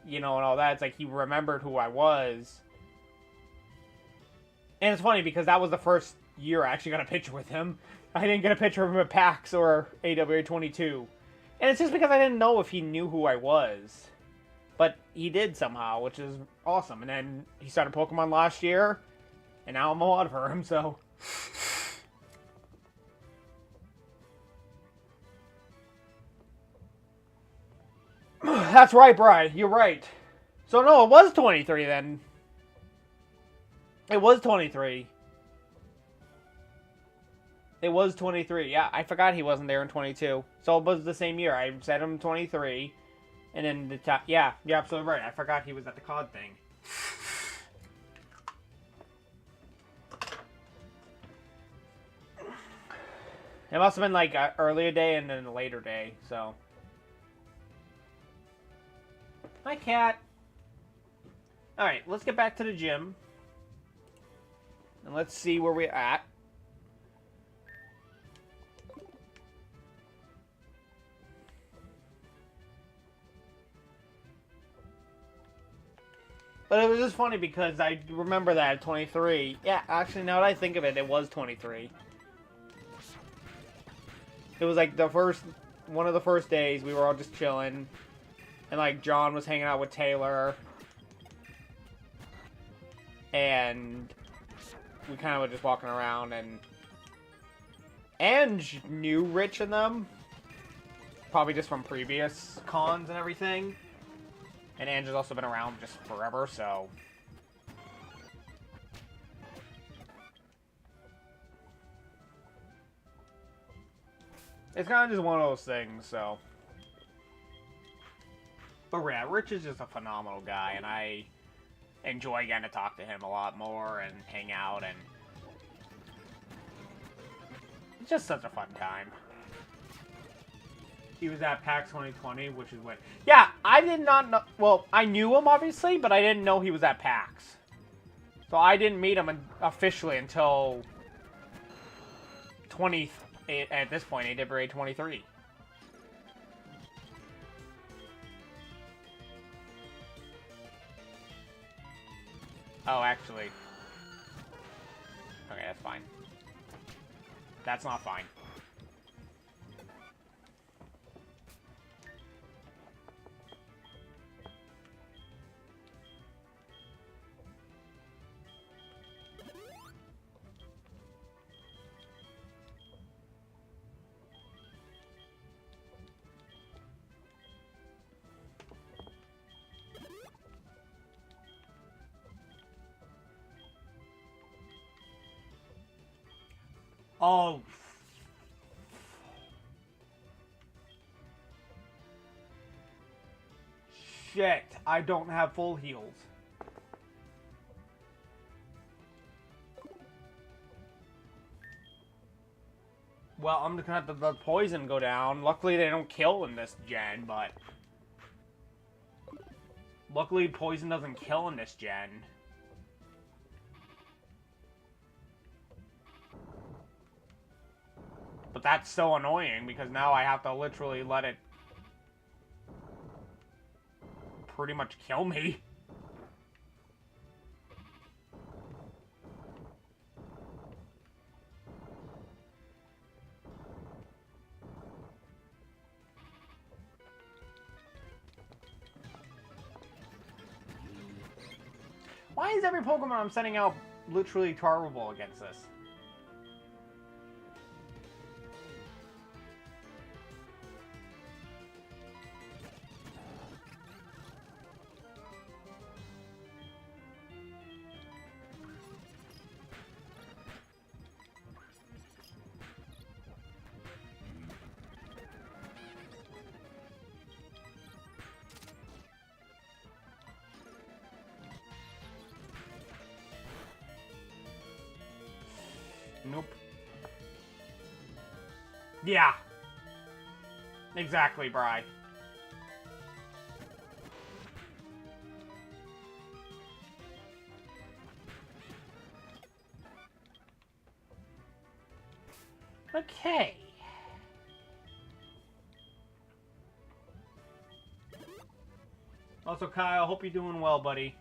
S1: You know, and all that. It's like he remembered who I was. And it's funny because that was the first year I actually got a picture with him. I didn't get a picture of him at PAX or AWA 22. And it's just because I didn't know if he knew who I was. But he did somehow, which is awesome. And then he started Pokemon last year. And now I'm a lot for him, so... That's right, Brian. You're right. So, no, it was 23 then. It was 23. It was 23. Yeah, I forgot he wasn't there in 22. So it was the same year. I said him 23. And then the top... Yeah, you're absolutely right. I forgot he was at the COD thing. It must have been like an earlier day and then a later day, so... Hi, cat. Alright, let's get back to the gym. And let's see where we're at. But it was just funny because I remember that at 23. Yeah, actually, now that I think of it, it was 23. It was like one of the first days, we were all just chilling. And, like, John was hanging out with Taylor. And we kind of were just walking around, and Ange knew Rich and them. Probably just from previous cons and everything. And Ange has also been around just forever, so... It's kind of just one of those things, so... But yeah, Rich is just a phenomenal guy, and I enjoy getting to talk to him a lot more and hang out, and it's just such a fun time. He was at PAX 2020, which is when... Yeah, I did not know... Well, I knew him, obviously, but I didn't know he was at PAX. So I didn't meet him officially until... At this point, AWA 23. Oh, actually. Okay, that's fine. That's not fine. Oh. shit. I don't have full heals. Well, I'm just gonna have the poison go down. Luckily, they don't kill in this gen, but... Luckily, poison doesn't kill in this gen. But that's so annoying, because now I have to literally let it... pretty much kill me. Why is every Pokemon I'm sending out literally terrible against this? Nope. Yeah. Exactly, Bri. Okay. Also, Kyle, hope you're doing well, buddy.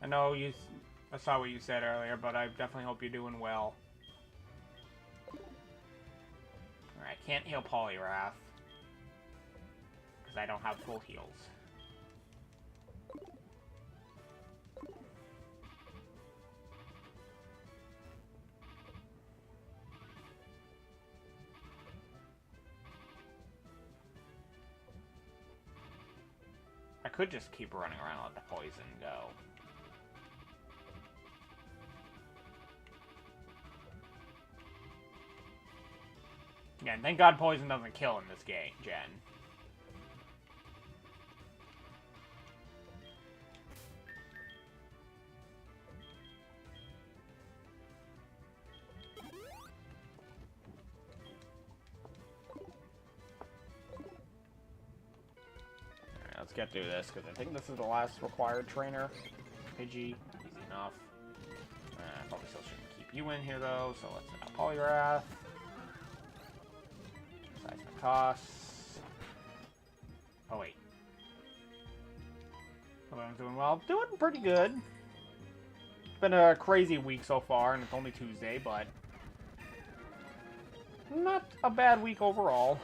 S1: I know I saw what you said earlier, but I definitely hope you're doing well. Alright, can't heal Poliwrath. Because I don't have full heals. I could just keep running around and let the poison go. Yeah, thank God poison doesn't kill in this game, gen. Alright, let's get through this, because I think this is the last required trainer. Pidgey, easy enough. I probably still shouldn't keep you in here, though, so let's send out Poliwrath. Costs. Oh, wait. Hope I'm doing well. Doing pretty good. It's been a crazy week so far, and it's only Tuesday, but not a bad week overall.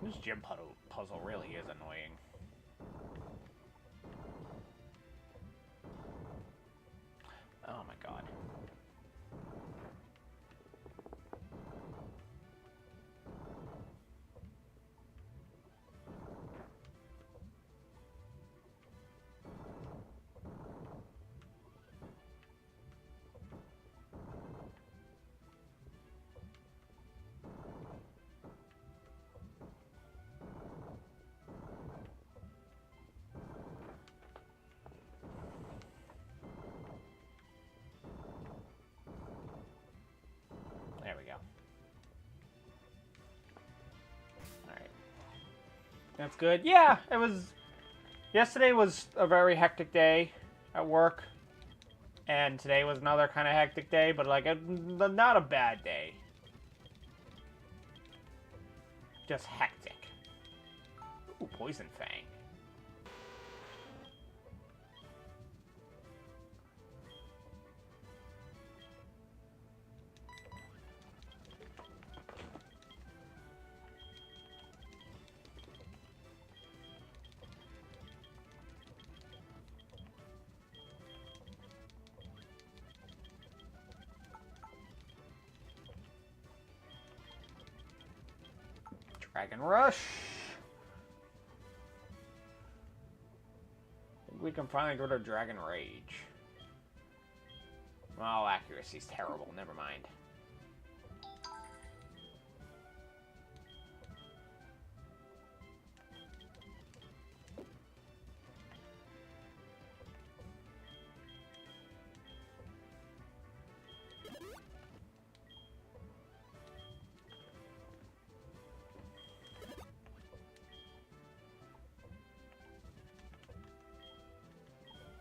S1: This gym puzzle really is annoying. Oh my god. There we go. Alright. That's good. Yeah, it was... Yesterday was a very hectic day at work. And today was another kind of hectic day, but like, not a bad day. Just hectic. Ooh, Poison Fang. Dragon Rush. I think we can finally go to Dragon Rage. Well, accuracy's terrible. Never mind.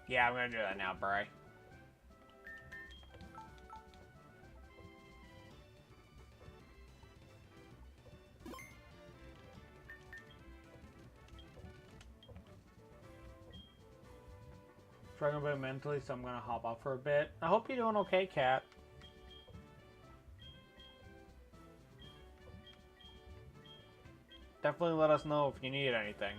S1: Yeah, I'm gonna do that now, Bri. Struggling a bit mentally, so I'm gonna hop off for a bit. I hope you're doing okay, Cat. Definitely let us know if you need anything.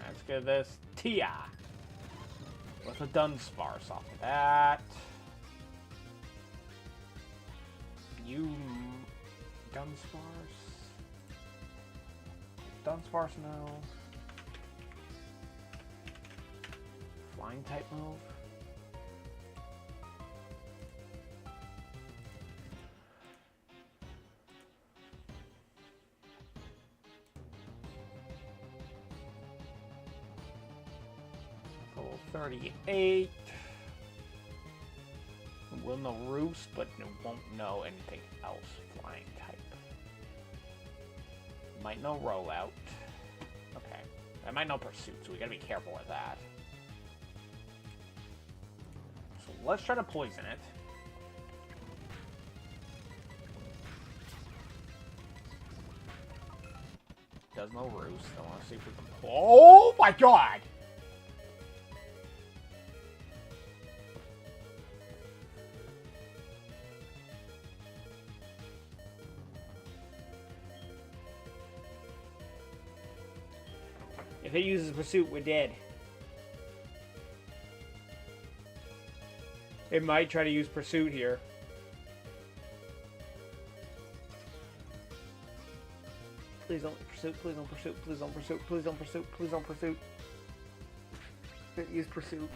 S1: Let's get this Tia with a Dunsparce off of that. You Dunsparce. Dunsparce no. Flying type move. Level 38. We'll know Roost, but it won't know anything else flying type. Might know Rollout. Okay. I might know Pursuit, so we gotta be careful with that. So let's try to poison it. Does no Roost. I wanna see if we can pull. Oh my god! If it uses Pursuit, we're dead. It might try to use Pursuit here. Please don't Pursuit, please don't Pursuit, please don't Pursuit, please don't Pursuit, please don't Pursuit. Use Pursuit.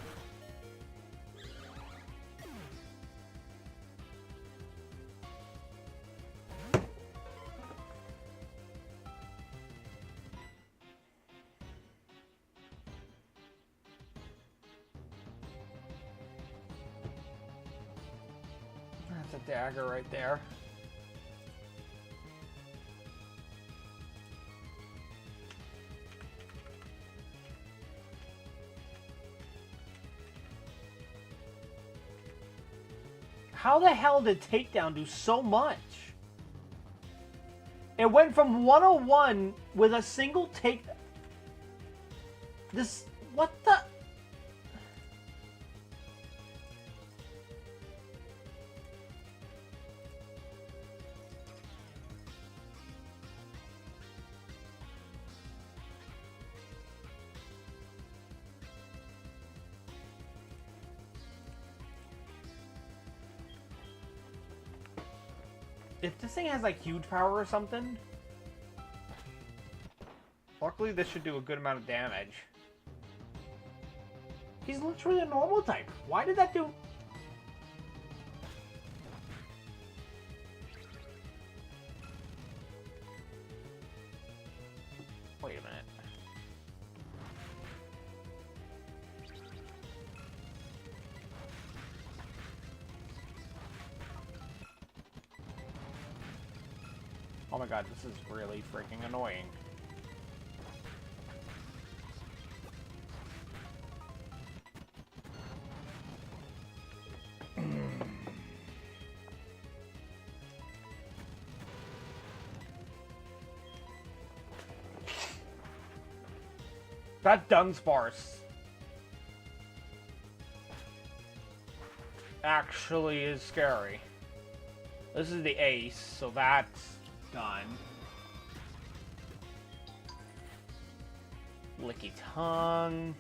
S1: That's a dagger right there. How the hell did Takedown do so much? It went from 101 with a single take. This, what the? If this thing has like huge power or something, luckily this should do a good amount of damage. He's literally a normal type. Why did that do? Wait a minute. Oh my god, this is really freaking annoying. That Dunsparce actually is scary. This is the ace, so that's done. Licky Tongue.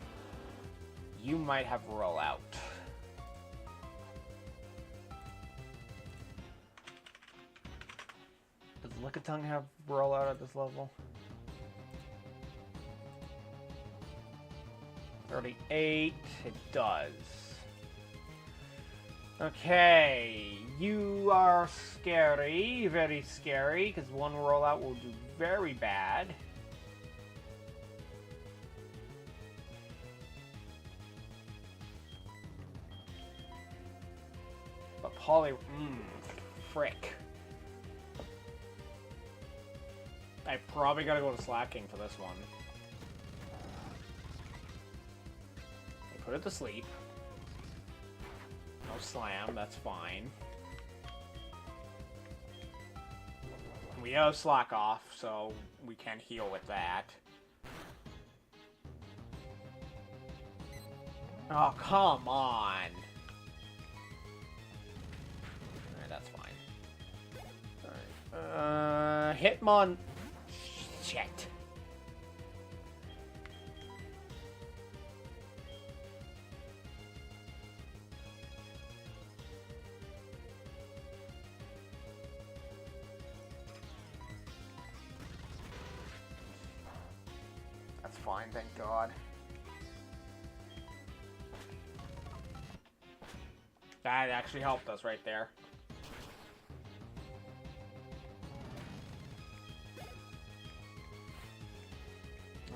S1: You might have Rollout. Lickitung have rollout at this level? 38. It does. Okay, you are scary, very scary, because one rollout will do very bad. But frick. I probably gotta go to Slacking for this one. I put it to sleep. No slam, that's fine. We have Slack off, so we can heal with that. Oh, come on! Alright, that's fine. Alright, Hitmon... Shit. That's fine, thank God. That actually helped us right there.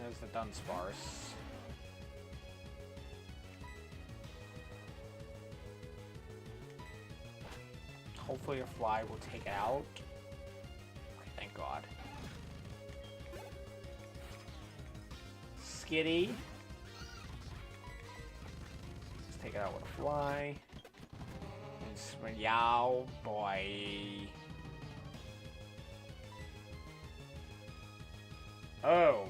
S1: There's the Dunsparce. Hopefully a fly will take it out. Okay, thank God. Skitty. Let's take it out with a fly. And Yow, boy. Oh.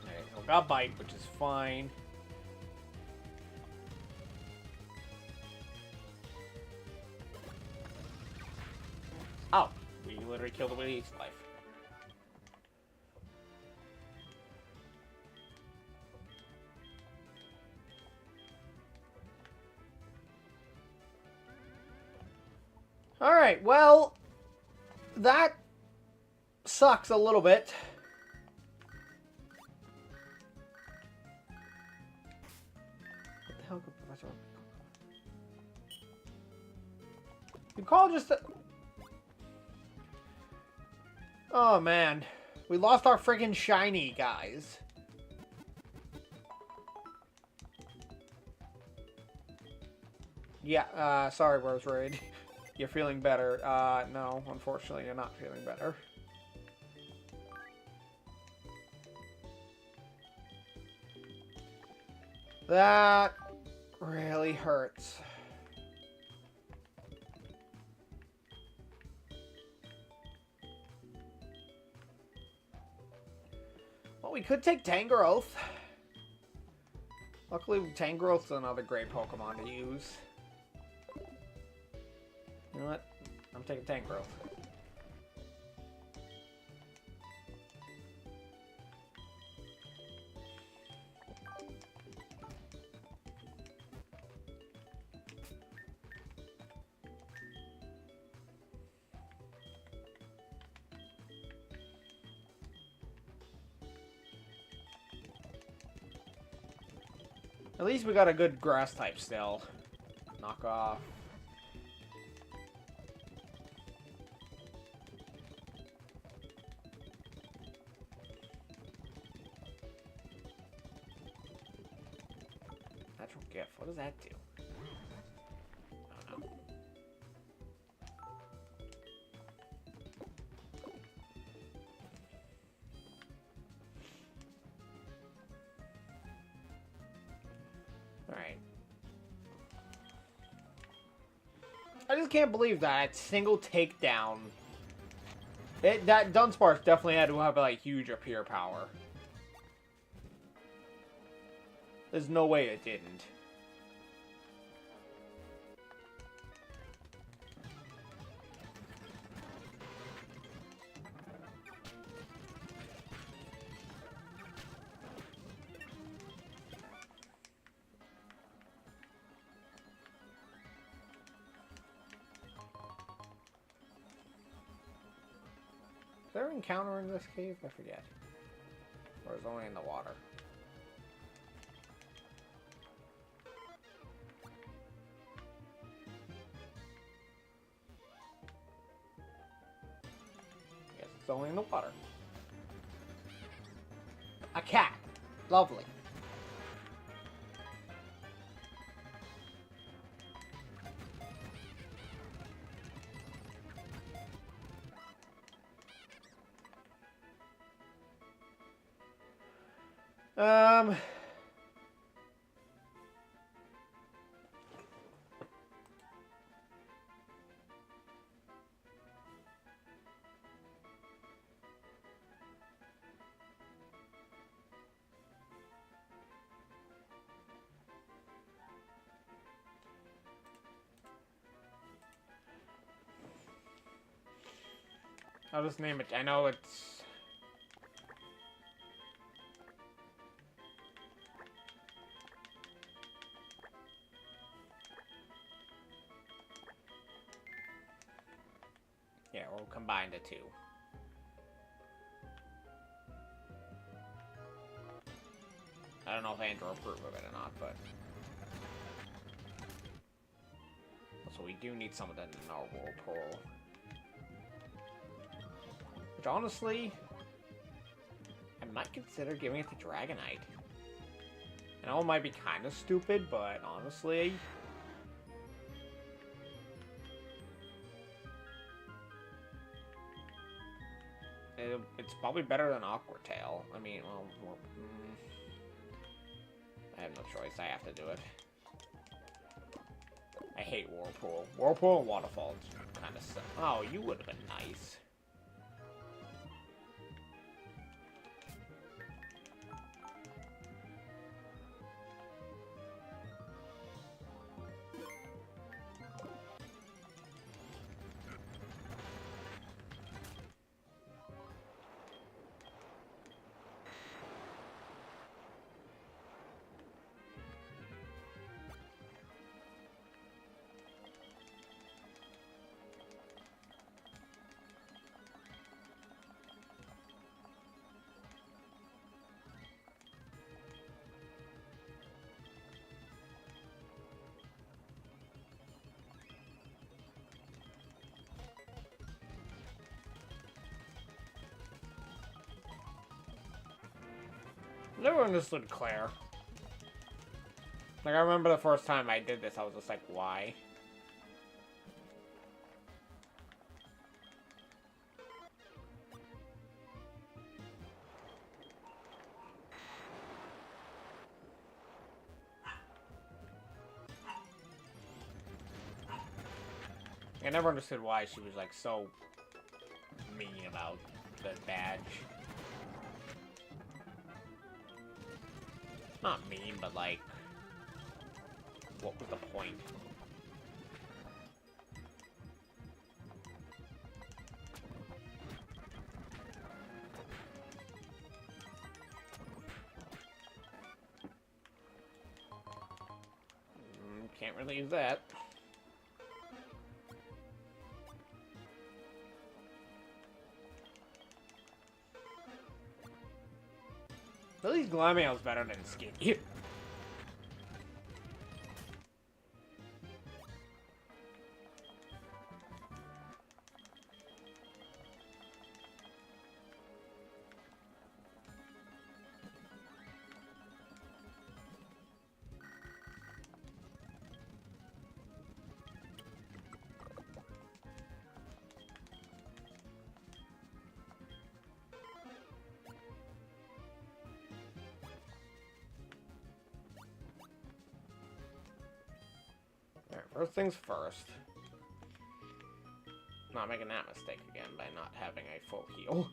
S1: Okay, got bite, which is fine. Oh, we literally killed it with its life. Alright, well, that sucks a little bit. What the hell could Professor... You call just a... Oh, man. We lost our friggin' shiny, guys. Yeah, sorry, Rose Raid. You're feeling better. No, unfortunately, you're not feeling better. That really hurts. Well, we could take Tangrowth. Luckily, Tangrowth's another great Pokemon to use. You know what? I'm taking Tangrowth. At least we got a good grass type still. Knock off. Gift. What does that do? I don't know. Alright. I just can't believe that single takedown. That Dunsparce definitely had to have like huge appear power. There's no way it didn't. there an encounter in this cave? I forget. Or is it only in the water? Yes, it's only in the water. A cat! Lovely. I'll just name it. I know it's... Yeah, we'll combine the two. I don't know if Andrew approve of it or not, but... So we do need some of that in our whirlpool. Which honestly, I might consider giving it to Dragonite. I know it might be kind of stupid, but honestly... It's probably better than Aqua Tail. I mean, well, I have no choice. I have to do it. I hate Whirlpool. Whirlpool and Waterfall kind of suck. Oh, you would have been nice. Never understood Claire. Like, I remember the first time I did this, I was just like, why? I never understood why she was, like, so mean about the badge. Not mean, but like, what was the point? Can't really use that. At least Glameow's better than Skinny. First things first. Not making that mistake again by not having a full heal.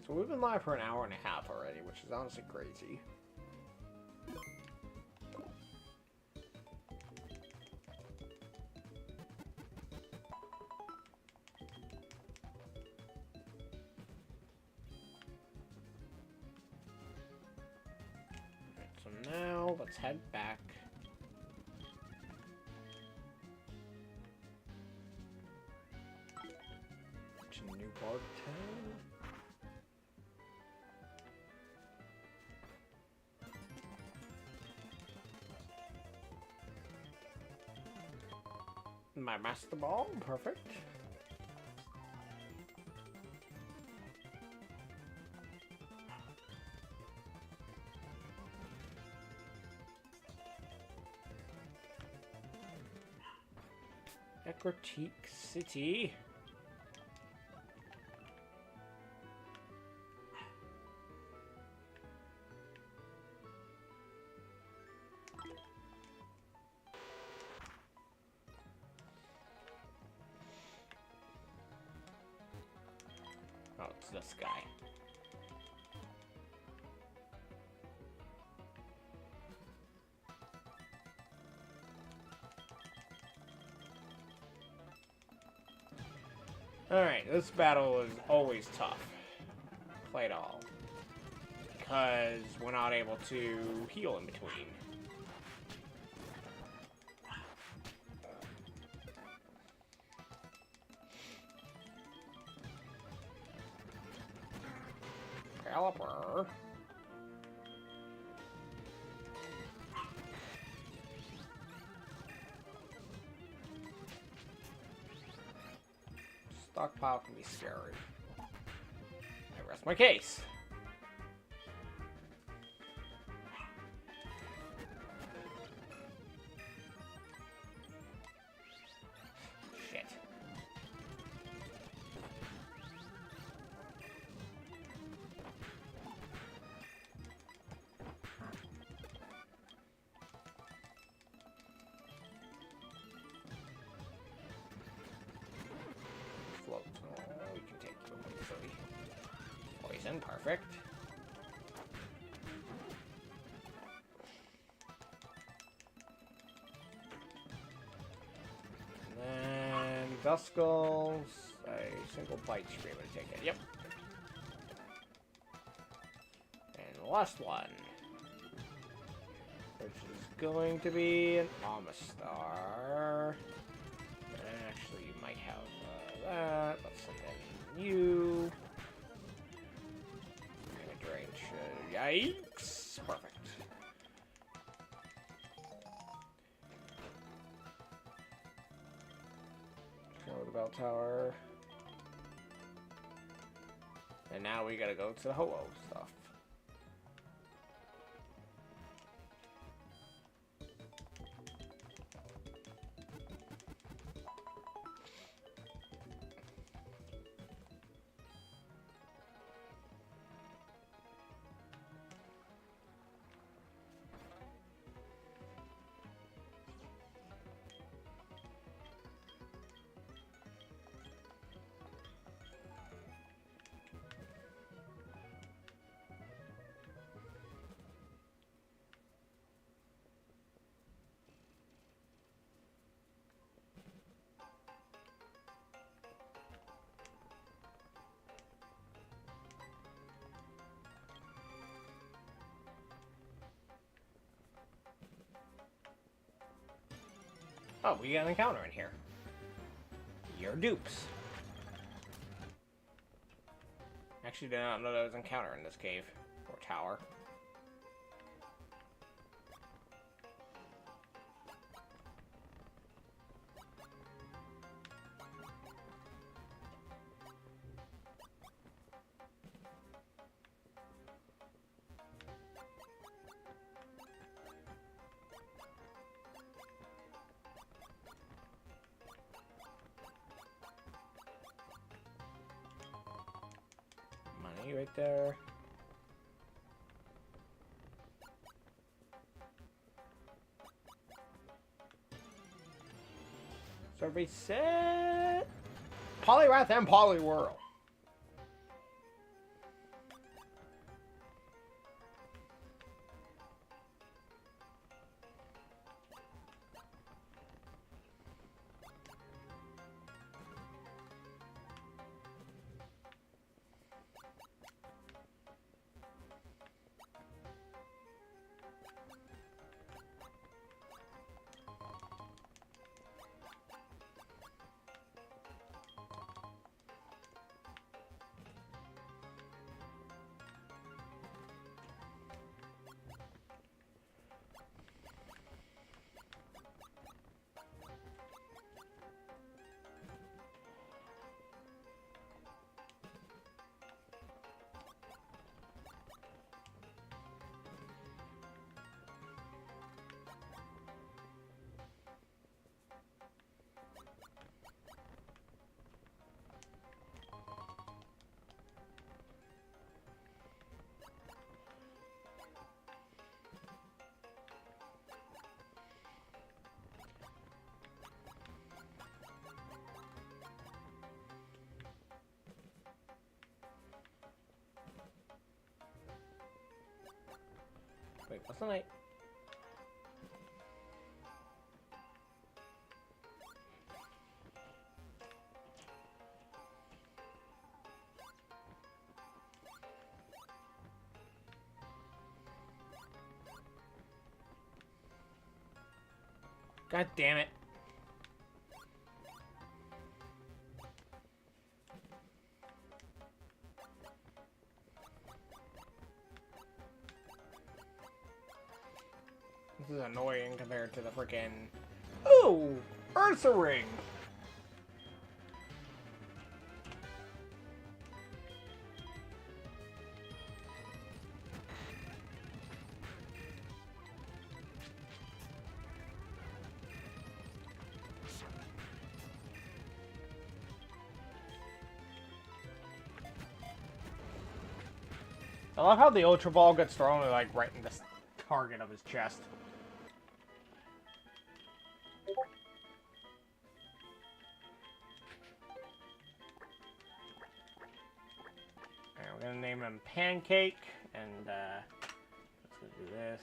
S1: So we've been live for an hour and a half already, which is honestly crazy. Alright, so now let's head back. To New Bark Town. My Master Ball, perfect. Necrotique City. Oh, it's this guy. Alright, this battle is always tough. Play it all. Because we're not able to heal in between. Caliper. Stockpile can be scary. I rest my case. Shit. Float. Oh, we can take you easily. Poison, perfect. And then Duskull's a single bite should be able to take it. Yep. And the last one, which is going to be an Amistar. Actually, you might have that. Let's send in you. Yikes! Perfect. Go to the bell tower. And now we gotta go to the Ho-Oh stuff. Oh, we got an encounter in here. Your dupes. Actually, did not know there was an encounter in this cave or tower. Right there. Survey set. Poliwrath and Poliwhirl. Wait, wasn't I? God damn it. This is annoying compared to the freaking. Ooh! Ursa Ring! I love how the Ultra Ball gets thrown like right in the target of his chest. Alright, we're gonna name him Pancake, and let's go do this.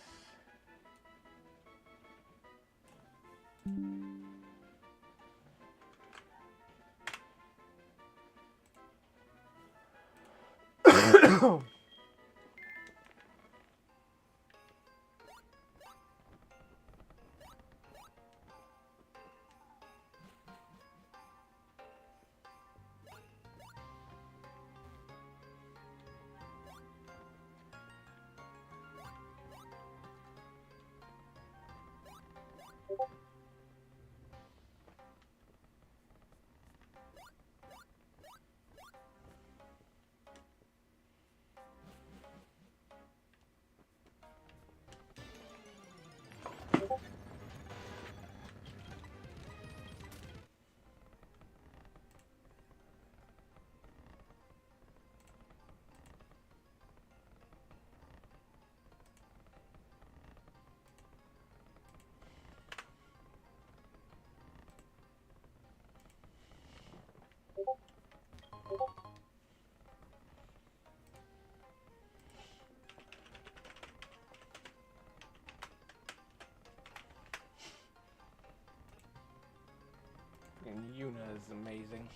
S1: And Yuna is amazing.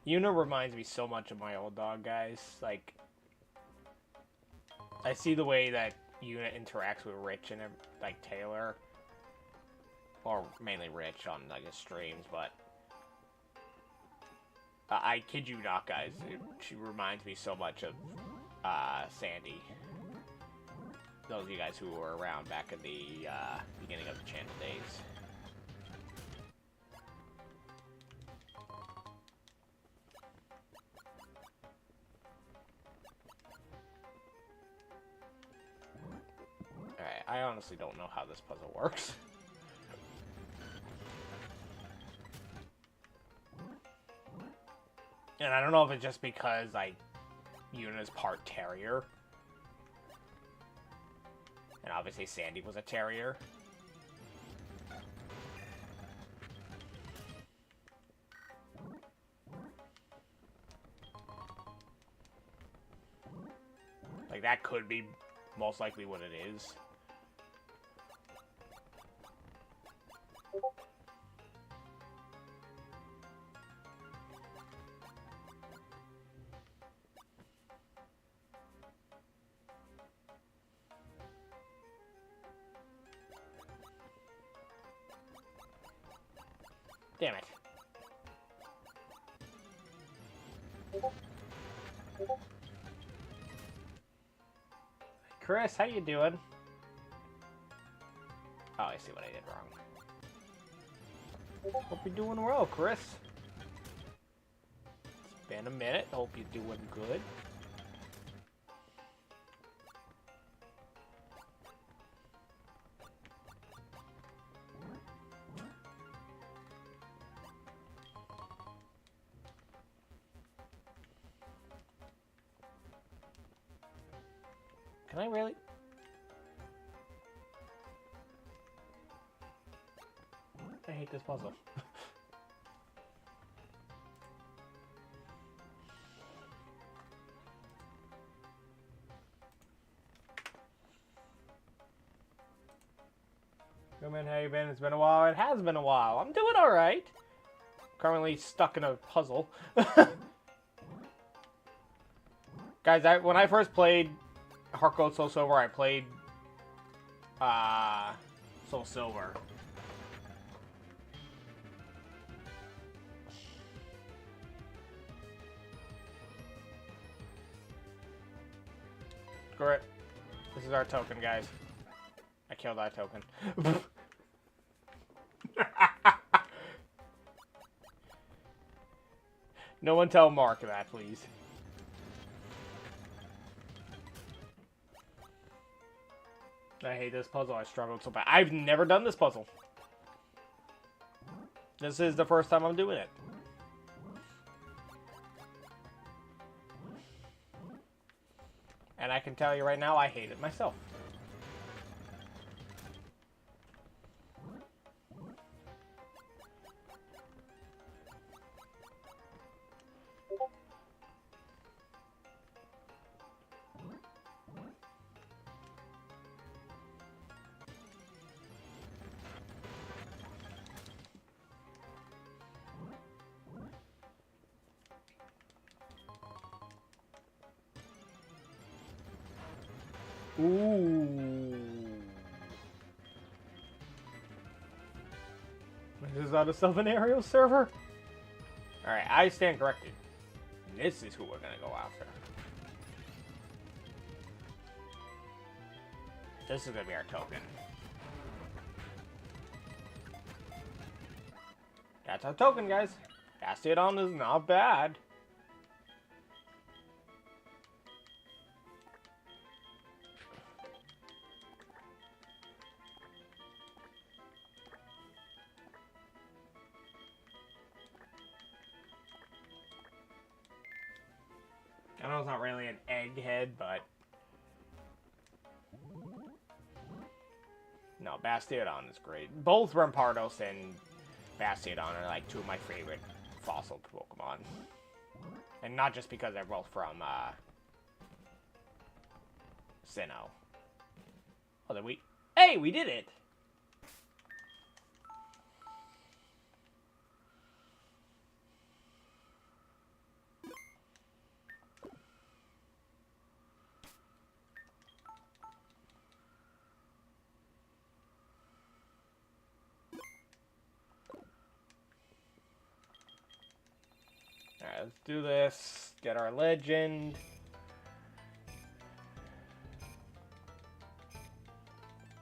S1: Yuna reminds me so much of my old dog, guys. Like, I see the way that Yuna interacts with Rich and like Taylor, or mainly Rich on like his streams, but I kid you not, guys. She reminds me so much of Sandy. Those of you guys who were around back in the beginning of the channel days. Alright, I honestly don't know how this puzzle works. And I don't know if it's just because, like, Yuna's part terrier. And obviously Sandy was a terrier. Like, that could be most likely what it is. Damn it. Chris, how you doing? Oh, I see what I did wrong. Hope you're doing well, Chris. It's been a minute. Hope you're doing good. Can I really? I hate this puzzle. Hey man, how you been? It's been a while. It has been a while. I'm doing alright. Currently stuck in a puzzle. Guys, when I first played Heart Gold Soul Silver, I played Soul Silver. Screw it. This is our token, guys. I killed that token. No one tell Mark that, please. I hate this puzzle. I struggled so bad. I've never done this puzzle. This is the first time I'm doing it. And I can tell you right now, I hate it myself. Ooh. This is not a self-aerial server? Alright, I stand corrected. This is who we're gonna go after. This is gonna be our token. That's our token, guys. Bastiodon is not bad. I know it's not really an egghead, but... No, Bastiodon is great. Both Rampardos and Bastiodon are like two of my favorite fossil Pokemon. And not just because they're both from, Sinnoh. Oh, then Hey, we did it! Alright, let's do this. Get our legend.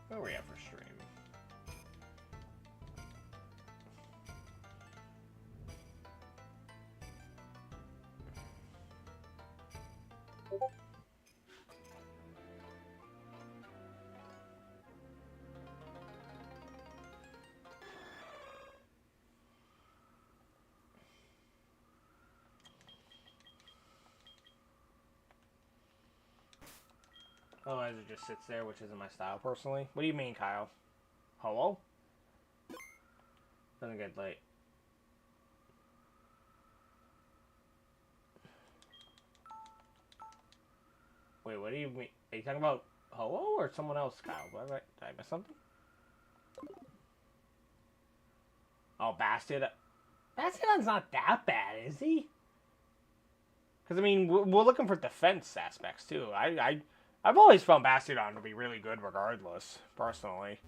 S1: What are we at for stream? Otherwise it just sits there, which isn't my style personally. What do you mean, Kyle? Hello? Doesn't get late. Wait, what do you mean? Are you talking about Ho-Oh or someone else, Kyle? Did I miss something? Oh, Bastiodon. Bastiodon's not that bad, is he? Because, I mean, we're looking for defense aspects, too. I've always found Bastiodon to be really good regardless, personally.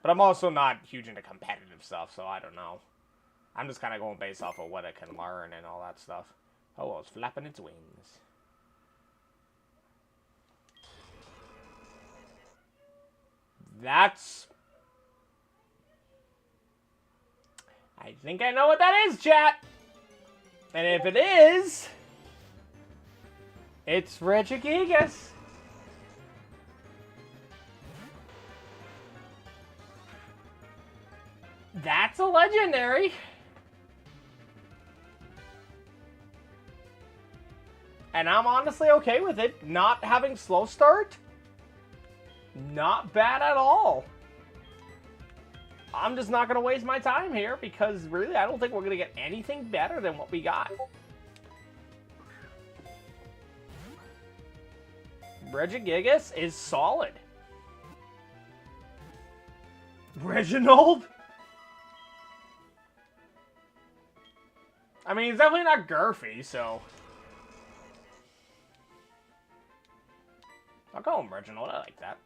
S1: But I'm also not huge into competitive stuff, so I don't know. I'm just kind of going based off of what it can learn and all that stuff. Oh, well, it's flapping its wings. That's... I think I know what that is, chat! And if it is... It's Regigigas. That's a legendary. And I'm honestly okay with it not having slow start. Not bad at all. I'm just not going to waste my time here because really I don't think we're going to get anything better than what we got. Regigigas is solid. Reginald? I mean, he's definitely not girthy, so... I'll call him Reginald, I like that.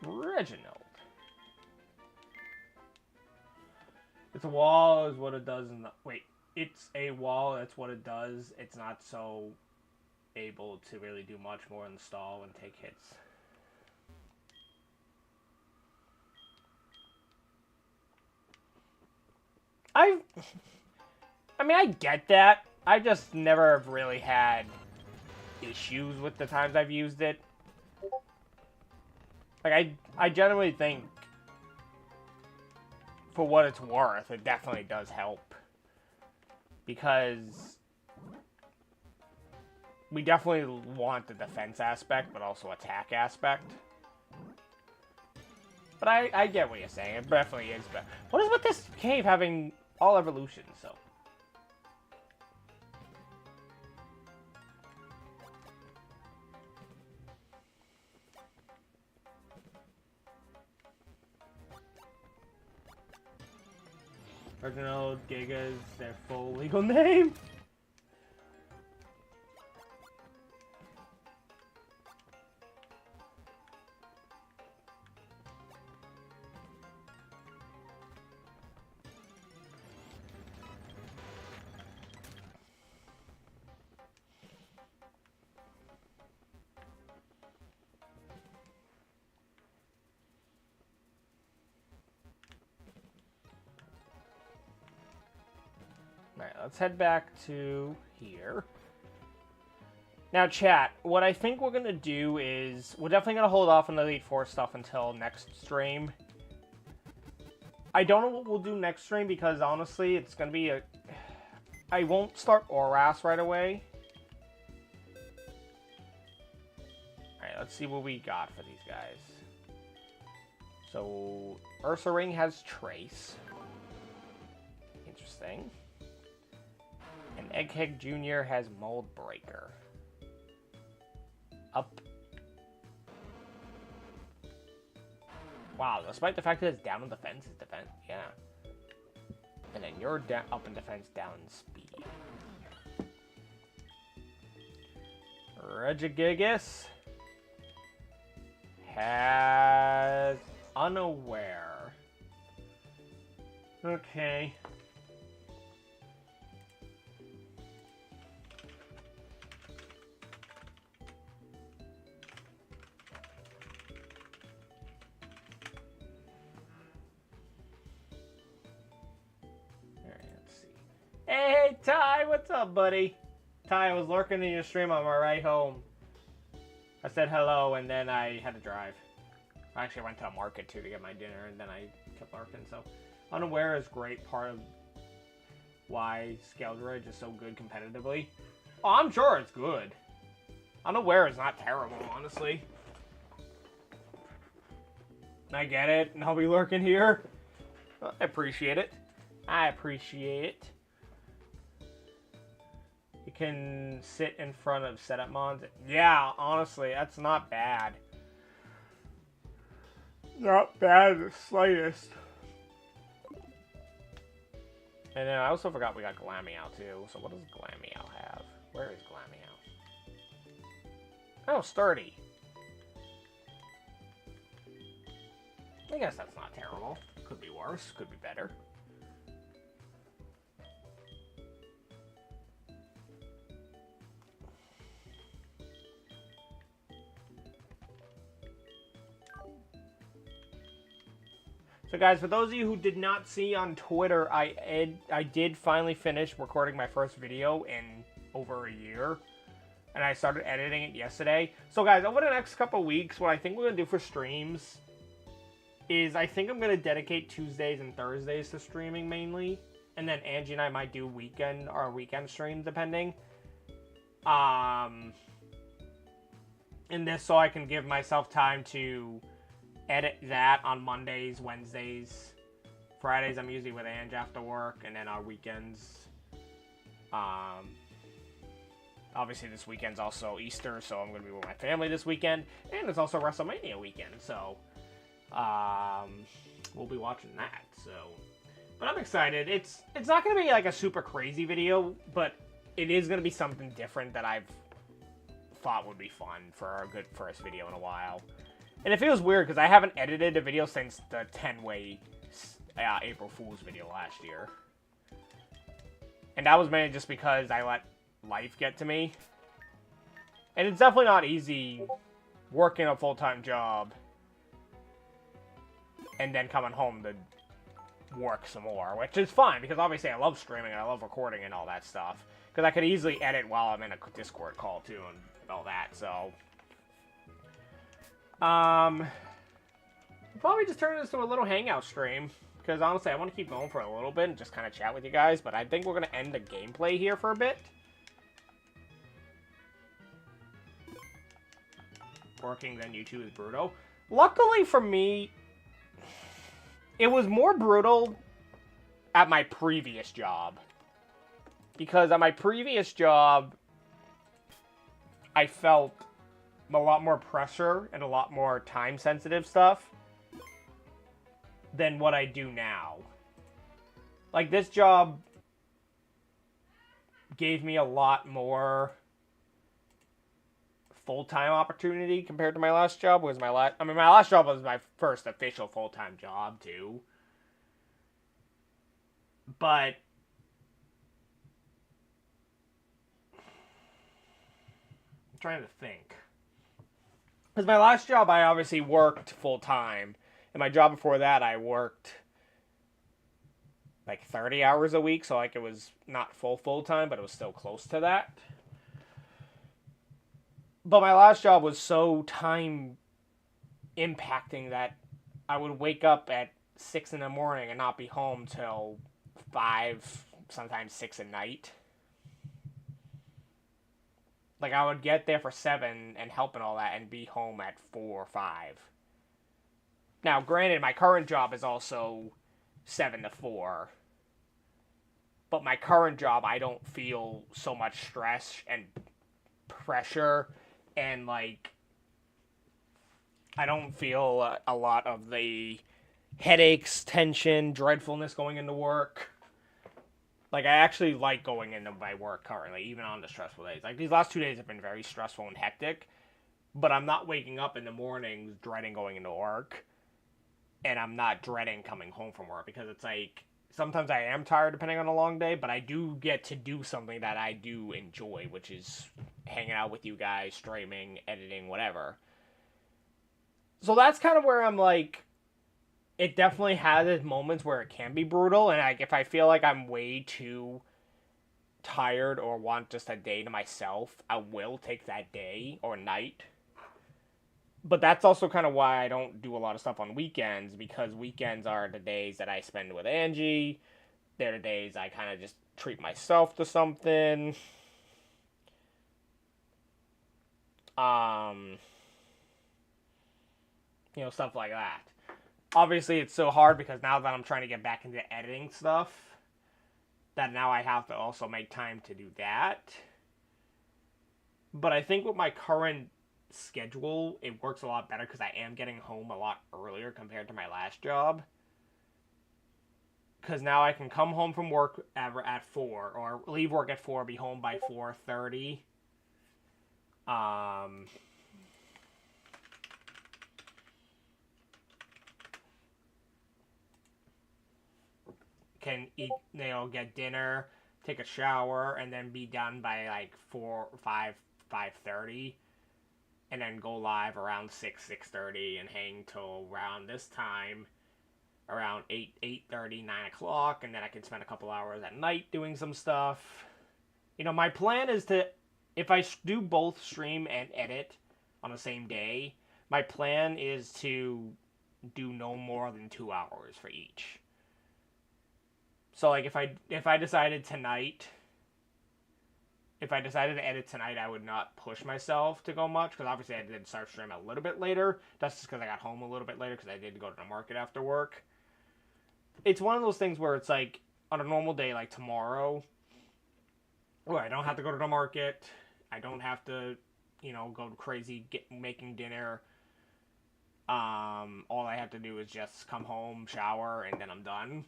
S1: Reginald. It's a wall is what it does in the... Wait, it's a wall, that's what it does. It's not so able to really do much more than stall and take hits. I mean, I get that. I just never have really had issues with the times I've used it. Like, I generally think, for what it's worth, it definitely does help. Because we definitely want the defense aspect, but also attack aspect. But I get what you're saying. It definitely is better. What is with this cave having all evolutions, so? Reginald Giga is their full legal name. Alright, let's head back to here. Now, chat, what I think we're going to do is... We're definitely going to hold off on the Elite Four stuff until next stream. I don't know what we'll do next stream because, honestly, it's going to be a... I won't start Oras right away. Alright, let's see what we got for these guys. So, Ursa Ring has Trace. Interesting. And Egghead Jr. has Mold Breaker. Up. Wow, despite the fact that it's down in defense, it's defense. Yeah. And then you're up in defense, down in speed. Regigigas has Unaware. Okay. Hey, Ty, what's up, buddy? Ty, I was lurking in your stream on my ride home. I said hello, and then I had to drive. I actually went to a market, too, to get my dinner, and then I kept lurking, so... Unaware is great part of why Scaled Ridge is so good competitively. Oh, I'm sure it's good. Unaware is not terrible, honestly. I get it, and I'll be lurking here. I appreciate it. I appreciate it. You can sit in front of setup mons. Yeah, honestly, that's not bad. Not bad the slightest. And then I also forgot we got Glameow too. So what does Glameow have? Where is Glameow? Oh, Sturdy. I guess that's not terrible. Could be worse. Could be better. So guys, for those of you who did not see on Twitter, I did finally finish recording my first video in over a year. And I started editing it yesterday. So guys, over the next couple weeks, what I think we're going to do for streams is I think I'm going to dedicate Tuesdays and Thursdays to streaming mainly. And then Angie and I might do weekend streams depending. And this so I can give myself time to edit that on Mondays, Wednesdays Fridays I'm usually with Ange after work, and then our weekends, obviously this weekend's also Easter, so I'm going to be with my family this weekend, and it's also WrestleMania weekend, so, we'll be watching that, so, but I'm excited. It's not going to be like a super crazy video, but it is going to be something different that I've thought would be fun for a good first video in a while. And it feels weird because I haven't edited a video since the 10-way April Fool's video last year. And that was mainly just because I let life get to me. And it's definitely not easy working a full-time job and then coming home to work some more, which is fine because obviously I love streaming and I love recording and all that stuff. Because I could easily edit while I'm in a Discord call too and all that, so... probably just turn this into a little hangout stream, because honestly I want to keep going for a little bit and just kind of chat with you guys, but I think we're going to end the gameplay here for a bit. Working than YouTube is brutal. Luckily for me, it was more brutal at my previous job. Because at my previous job, I felt a lot more pressure and a lot more time-sensitive stuff than what I do now. Like, this job gave me a lot more full-time opportunity compared to my last job. My last job was my first official full-time job, too. But I'm trying to think. Because my last job, I obviously worked full-time. And my job before that, I worked like 30 hours a week. So, like, it was not full-time, but it was still close to that. But my last job was so time-impacting that I would wake up at 6 in the morning and not be home till 5, sometimes 6 at night. Like, I would get there for 7 and help and all that and be home at 4 or 5. Now, granted, my current job is also 7 to 4. But my current job, I don't feel so much stress and pressure. And, like, I don't feel a lot of the headaches, tension, dreadfulness going into work. Like, I actually like going into my work currently, even on the stressful days. Like, these last 2 days have been very stressful and hectic, but I'm not waking up in the mornings dreading going into work, and I'm not dreading coming home from work, because it's like, sometimes I am tired depending on a long day, but I do get to do something that I do enjoy, which is hanging out with you guys, streaming, editing, whatever. So that's kind of where I'm like, it definitely has its moments where it can be brutal, and like if I feel like I'm way too tired or want just a day to myself, I will take that day or night. But that's also kind of why I don't do a lot of stuff on weekends, because weekends are the days that I spend with Angie. They're the days I kind of just treat myself to something. You know, stuff like that. Obviously, it's so hard because now that I'm trying to get back into editing stuff, that now I have to also make time to do that. But I think with my current schedule, it works a lot better because I am getting home a lot earlier compared to my last job. Because now I can come home from work at 4, or leave work at 4, be home by 4:30. Can eat, get dinner, take a shower, and then be done by like 5:30, and then go live around 6:30, and hang till around this time, around 8:30, 9 o'clock, and then I can spend a couple hours at night doing some stuff. You know, my plan is to, if I do both stream and edit on the same day, my plan is to do no more than 2 hours for each. So, like, if I decided tonight, if I decided to edit tonight, I would not push myself to go much, because obviously I did start streaming a little bit later. That's just because I got home a little bit later, because I did go to the market after work. it's one of those things where it's like, on a normal day, like tomorrow, where I don't have to go to the market, I don't have to, go crazy making dinner. All I have to do is just come home, shower, and then I'm done.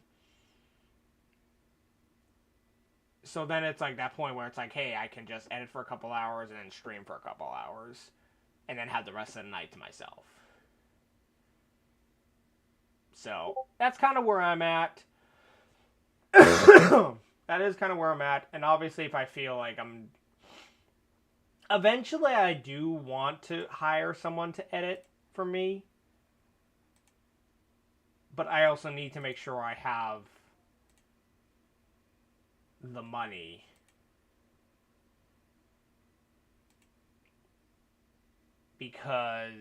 S1: So then it's like that point where it's like, hey, I can just edit for a couple hours and then stream for a couple hours, and then have the rest of the night to myself. So that's kind of where I'm at. That is kind of where I'm at. And obviously, if I feel like eventually I do want to hire someone to edit for me. But I also need to make sure I have the money. Because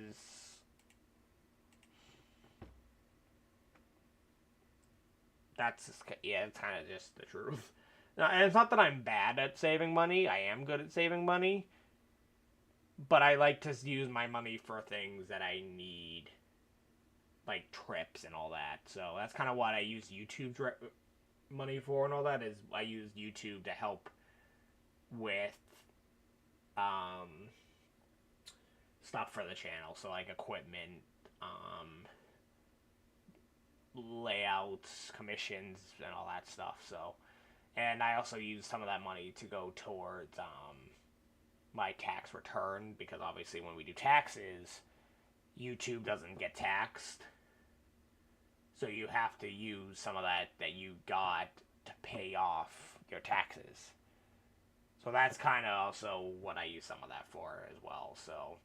S1: it's kind of just the truth. Now, and it's not that I'm bad at saving money. I am good at saving money. But I like to use my money for things that I need. Like trips and all that. So that's kind of what I use YouTube money for and all that. Is I use YouTube to help with stuff for the channel. So like equipment, layouts, commissions, and all that stuff. So, and I also use some of that money to go towards my tax return, because obviously when we do taxes, YouTube doesn't get taxed. So you have to use some of that you got to pay off your taxes. So that's kind of also what I use some of that for as well. So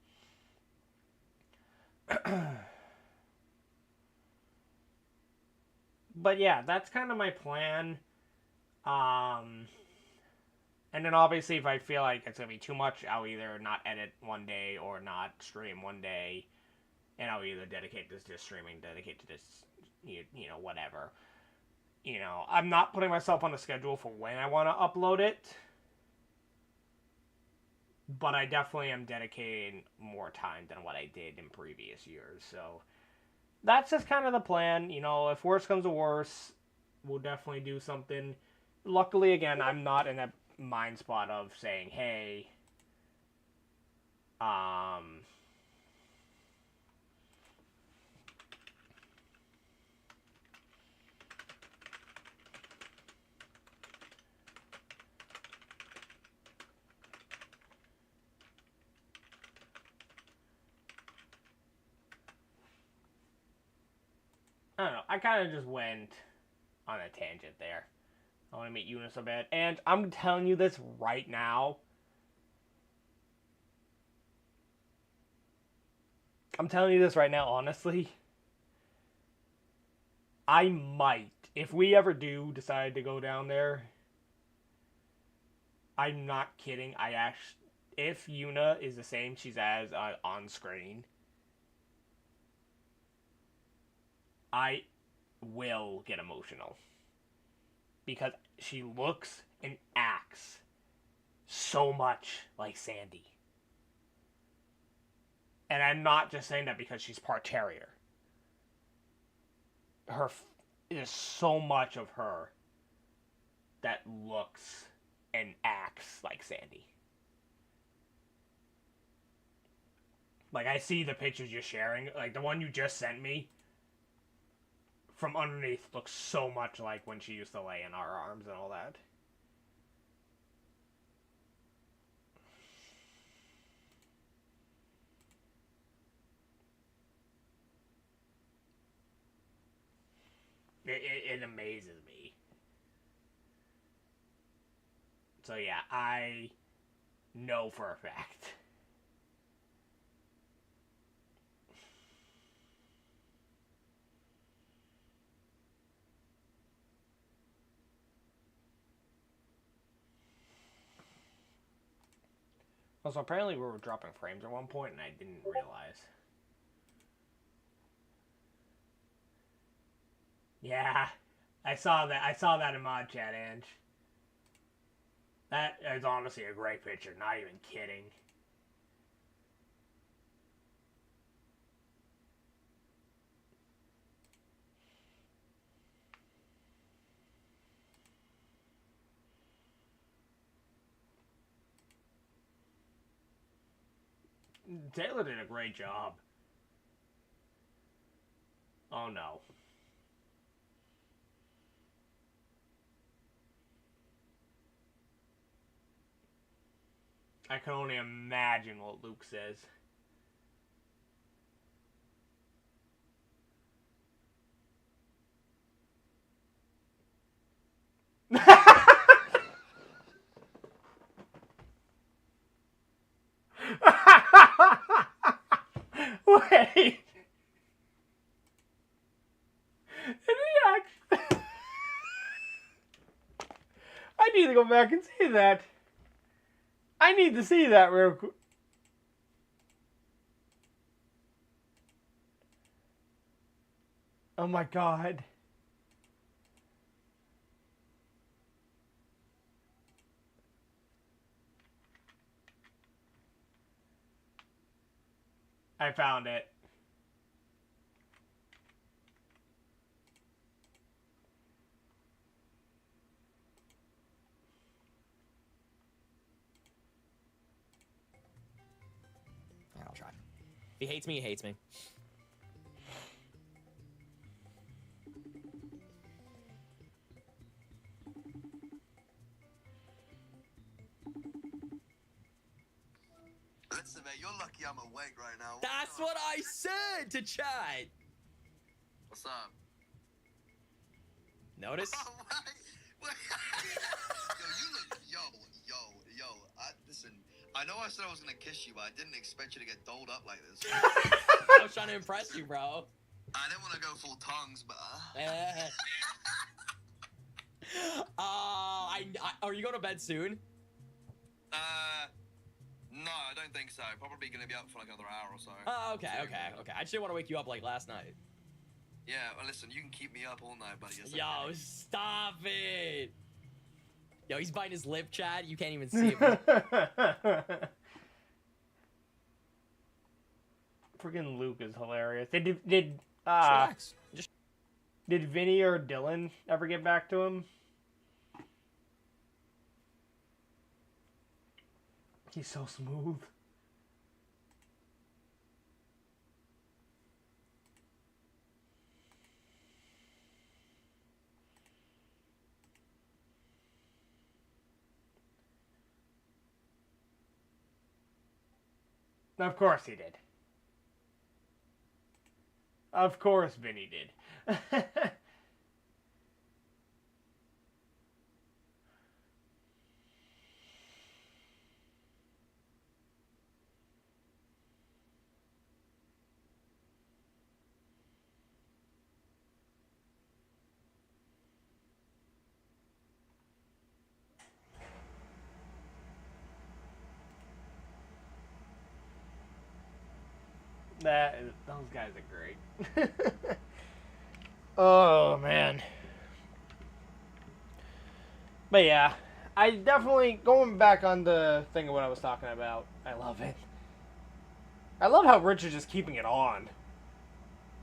S1: but yeah, that's kind of my plan. And then obviously if I feel like it's going to be too much, I'll either not edit one day or not stream one day. And I'll either dedicate this to streaming, dedicate to this, whatever. I'm not putting myself on a schedule for when I want to upload it. But I definitely am dedicating more time than what I did in previous years. So that's just kind of the plan. If worse comes to worse, we'll definitely do something. Luckily, again, I'm not in that mind spot of saying, hey, I don't know. I kind of just went on a tangent there. I want to meet Eunice a bit. And I'm telling you this right now. Honestly. I might. If we ever do decide to go down there. I'm not kidding. If Yuna is the same she's as on screen, I will get emotional. Because she looks and acts so much like Sandy. And I'm not just saying that because she's part terrier. There's so much of her that looks and acts like Sandy. Like, I see the pictures you're sharing. Like, the one you just sent me from underneath looks so much like when she used to lay in our arms and all that. It amazes me. So yeah, I know for a fact. Also, apparently we were dropping frames at one point and I didn't realize. Yeah, I saw that in mod chat, Ange. That is honestly a great picture, not even kidding. Taylor did a great job. Oh no. I can only imagine what Luke says. Wait. Did he actually... I need to go back and see that. I need to see that real quick. Oh my god. I found it.
S2: I'll try. If he hates me, he hates me.
S5: Listen, man, you're lucky I'm awake right now.
S2: That's what I said to chat.
S5: What's up?
S2: Notice?
S5: Wait. Listen. I know I said I was gonna kiss you, but I didn't expect you to get dolled up like this.
S2: I was trying to impress you, bro.
S5: I didn't want to go full tongues, but.
S2: Are you going to bed soon?
S5: No, I don't think so. Probably gonna be up for like another hour or so.
S2: Oh, okay. I just didn't want to wake you up like last night.
S5: Yeah, well, listen, you can keep me up all night, buddy. It's
S2: Yo,
S5: okay.
S2: stop it. Yo, he's biting his lip, Chad. You can't even see it.
S1: Freaking Luke is hilarious. Did
S2: Relax.
S1: did Vinny or Dylan ever get back to him? He's so smooth. Of course he did. Of course Vinny did. Those guys are great. Oh man. But yeah, I definitely, going back on the thing of what I was talking about, I love it. I love how Rich is just keeping it on.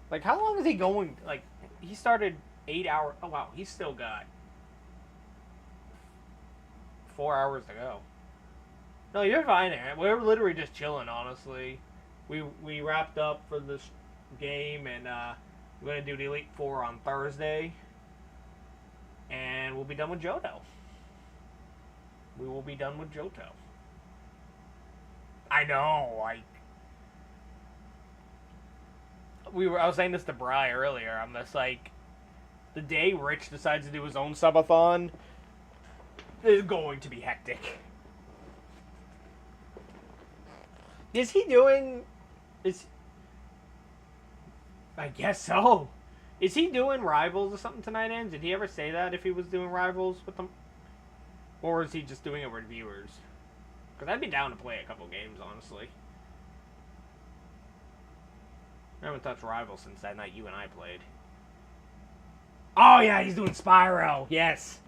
S1: Like, how long is he going? Like, he started 8 hours. Oh wow, he's still got 4 hours to go. No, you're fine, Aaron. We're literally just chilling, honestly. We wrapped up for this game, and we're going to do the Elite Four on Thursday. And we'll be done with Johto. We will be done with Johto. I know, like... I was saying this to Bri earlier. I'm just like... The day Rich decides to do his own subathon is going to be hectic. Is he doing... I guess so. Is he doing Rivals or something tonight, Ange? Did he ever say that if he was doing Rivals with them? Or is he just doing it with viewers? Because I'd be down to play a couple games, honestly. I haven't touched Rivals since that night you and I played. Oh yeah, he's doing Spyro. Yes.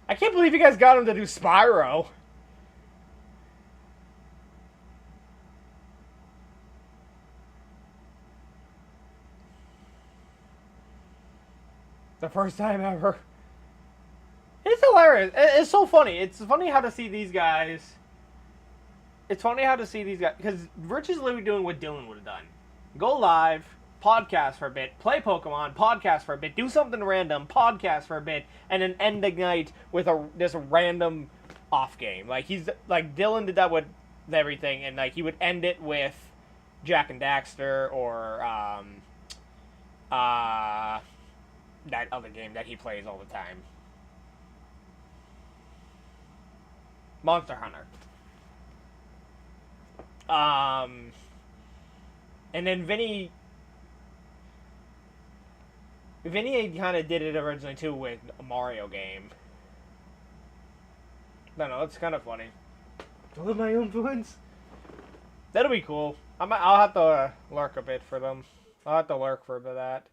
S1: I can't believe you guys got him to do Spyro. The first time ever. It's hilarious. It's so funny. It's funny how to see these guys it's funny how to see these guys, because Rich is literally doing what Dylan would have done. Go live, podcast for a bit, play Pokemon, podcast for a bit, do something random, podcast for a bit, and then end the night with this random off game. Like, Dylan did that with everything, and, like, he would end it with Jak and Daxter, or, that other game that he plays all the time. Monster Hunter. And then Vinny kind of did it originally too with a Mario game. I don't know, it's kind of funny. All of my influence. That'll be cool. I'll have to lurk a bit for them. I'll have to lurk for a bit of that.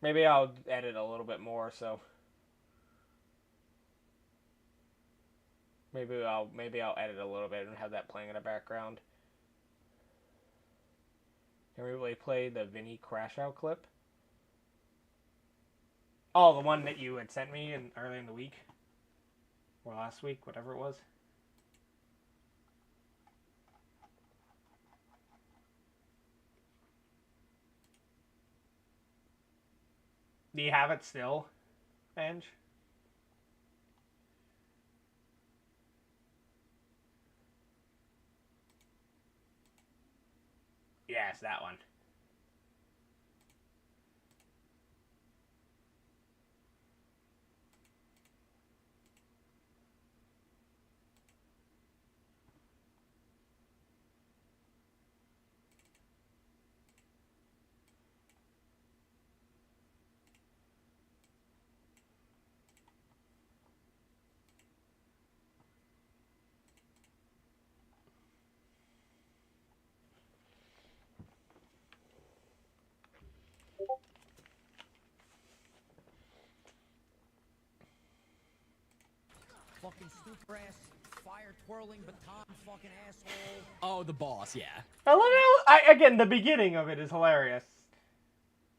S1: Maybe I'll edit a little bit more, so. Maybe I'll edit a little bit and have that playing in the background. Can we really play the Vinny crash out clip? Oh, the one that you had sent me early in the week? Or last week, whatever it was. Do you have it still, Ange? Yes, that one.
S6: Fucking super ass, fire twirling baton fucking asshole.
S2: Oh, the boss, yeah.
S1: I love how, again, the beginning of it is hilarious.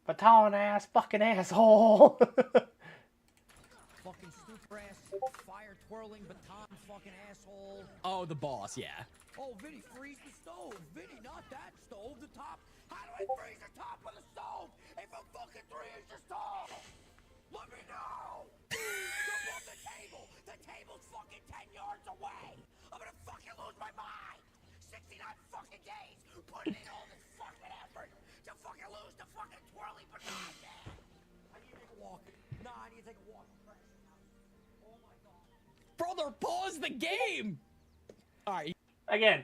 S1: Baton ass fucking asshole.
S6: Fucking super ass, fire twirling baton fucking asshole.
S2: Oh, the boss, yeah.
S6: Oh, Vinny, freeze the stove. Vinny, not that stove, the top. How do I freeze the top of the stove if I'm fucking 3 inches tall? Let me know! Jump off the table! The table's fucking 10 yards away! I'm gonna fucking lose my mind! 69 fucking days putting in all this fucking effort to fucking lose the fucking twirly baton, man! I need to take a walk. Nah, I need to take a walk. Oh my god.
S2: Brother, pause the game! Alright.
S1: Again,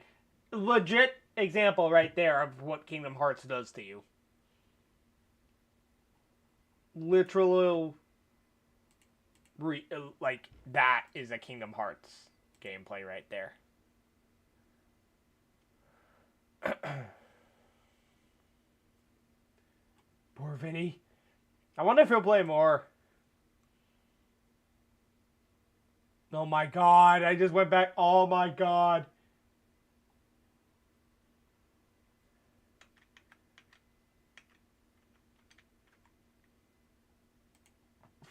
S1: legit example right there of what Kingdom Hearts does to you. Literal, like, that is a Kingdom Hearts gameplay right there. Poor Vinny. I wonder if he'll play more. Oh my god, I just went back. Oh my god.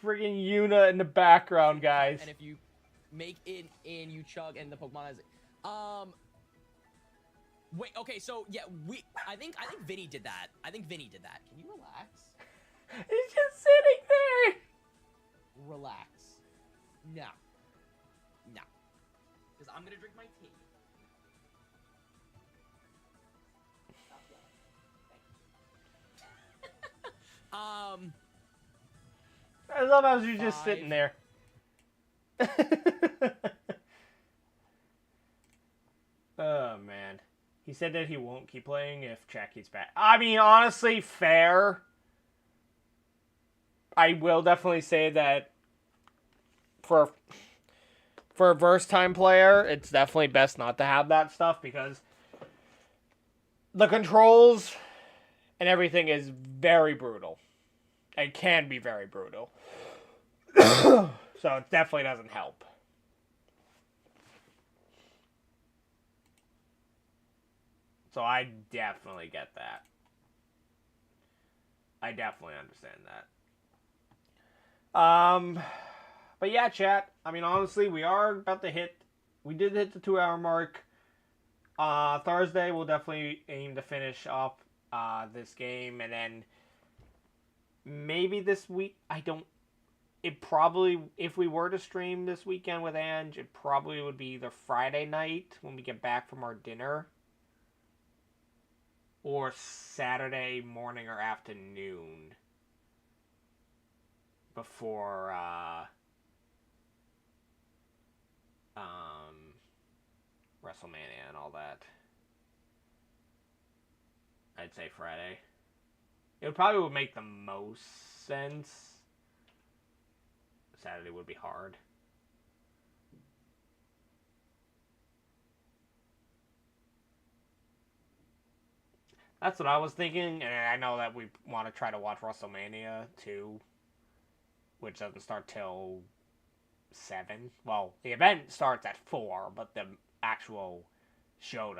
S1: Friggin' Yuna in the background, guys.
S2: And if you make it in, you chug, and the Pokemon has wait, okay, so yeah, I think Vinny did that. I think Vinny did that. Can you relax?
S1: He's just sitting there.
S2: Relax. No. No. Because I'm gonna drink my tea. Stop yelling. Thank you.
S1: I love how you're just sitting there. Oh, man. He said that he won't keep playing if Jackie's back. I mean, honestly, fair. I will definitely say that for a first time player, it's definitely best not to have that stuff because the controls and everything is very brutal. It can be very brutal. So it definitely doesn't help. So I definitely get that. I definitely understand that. But yeah, chat. I mean, honestly, we are about to hit we did hit the 2-hour mark. Thursday, we'll definitely aim to finish up this game, and then maybe this week, it probably, if we were to stream this weekend with Ange, it probably would be either Friday night when we get back from our dinner, or Saturday morning or afternoon before WrestleMania and all that. I'd say Friday. It would probably make the most sense. Saturday would be hard. That's what I was thinking, and I know that we want to try to watch WrestleMania too, which doesn't start till 7. Well, the event starts at 4, but the actual show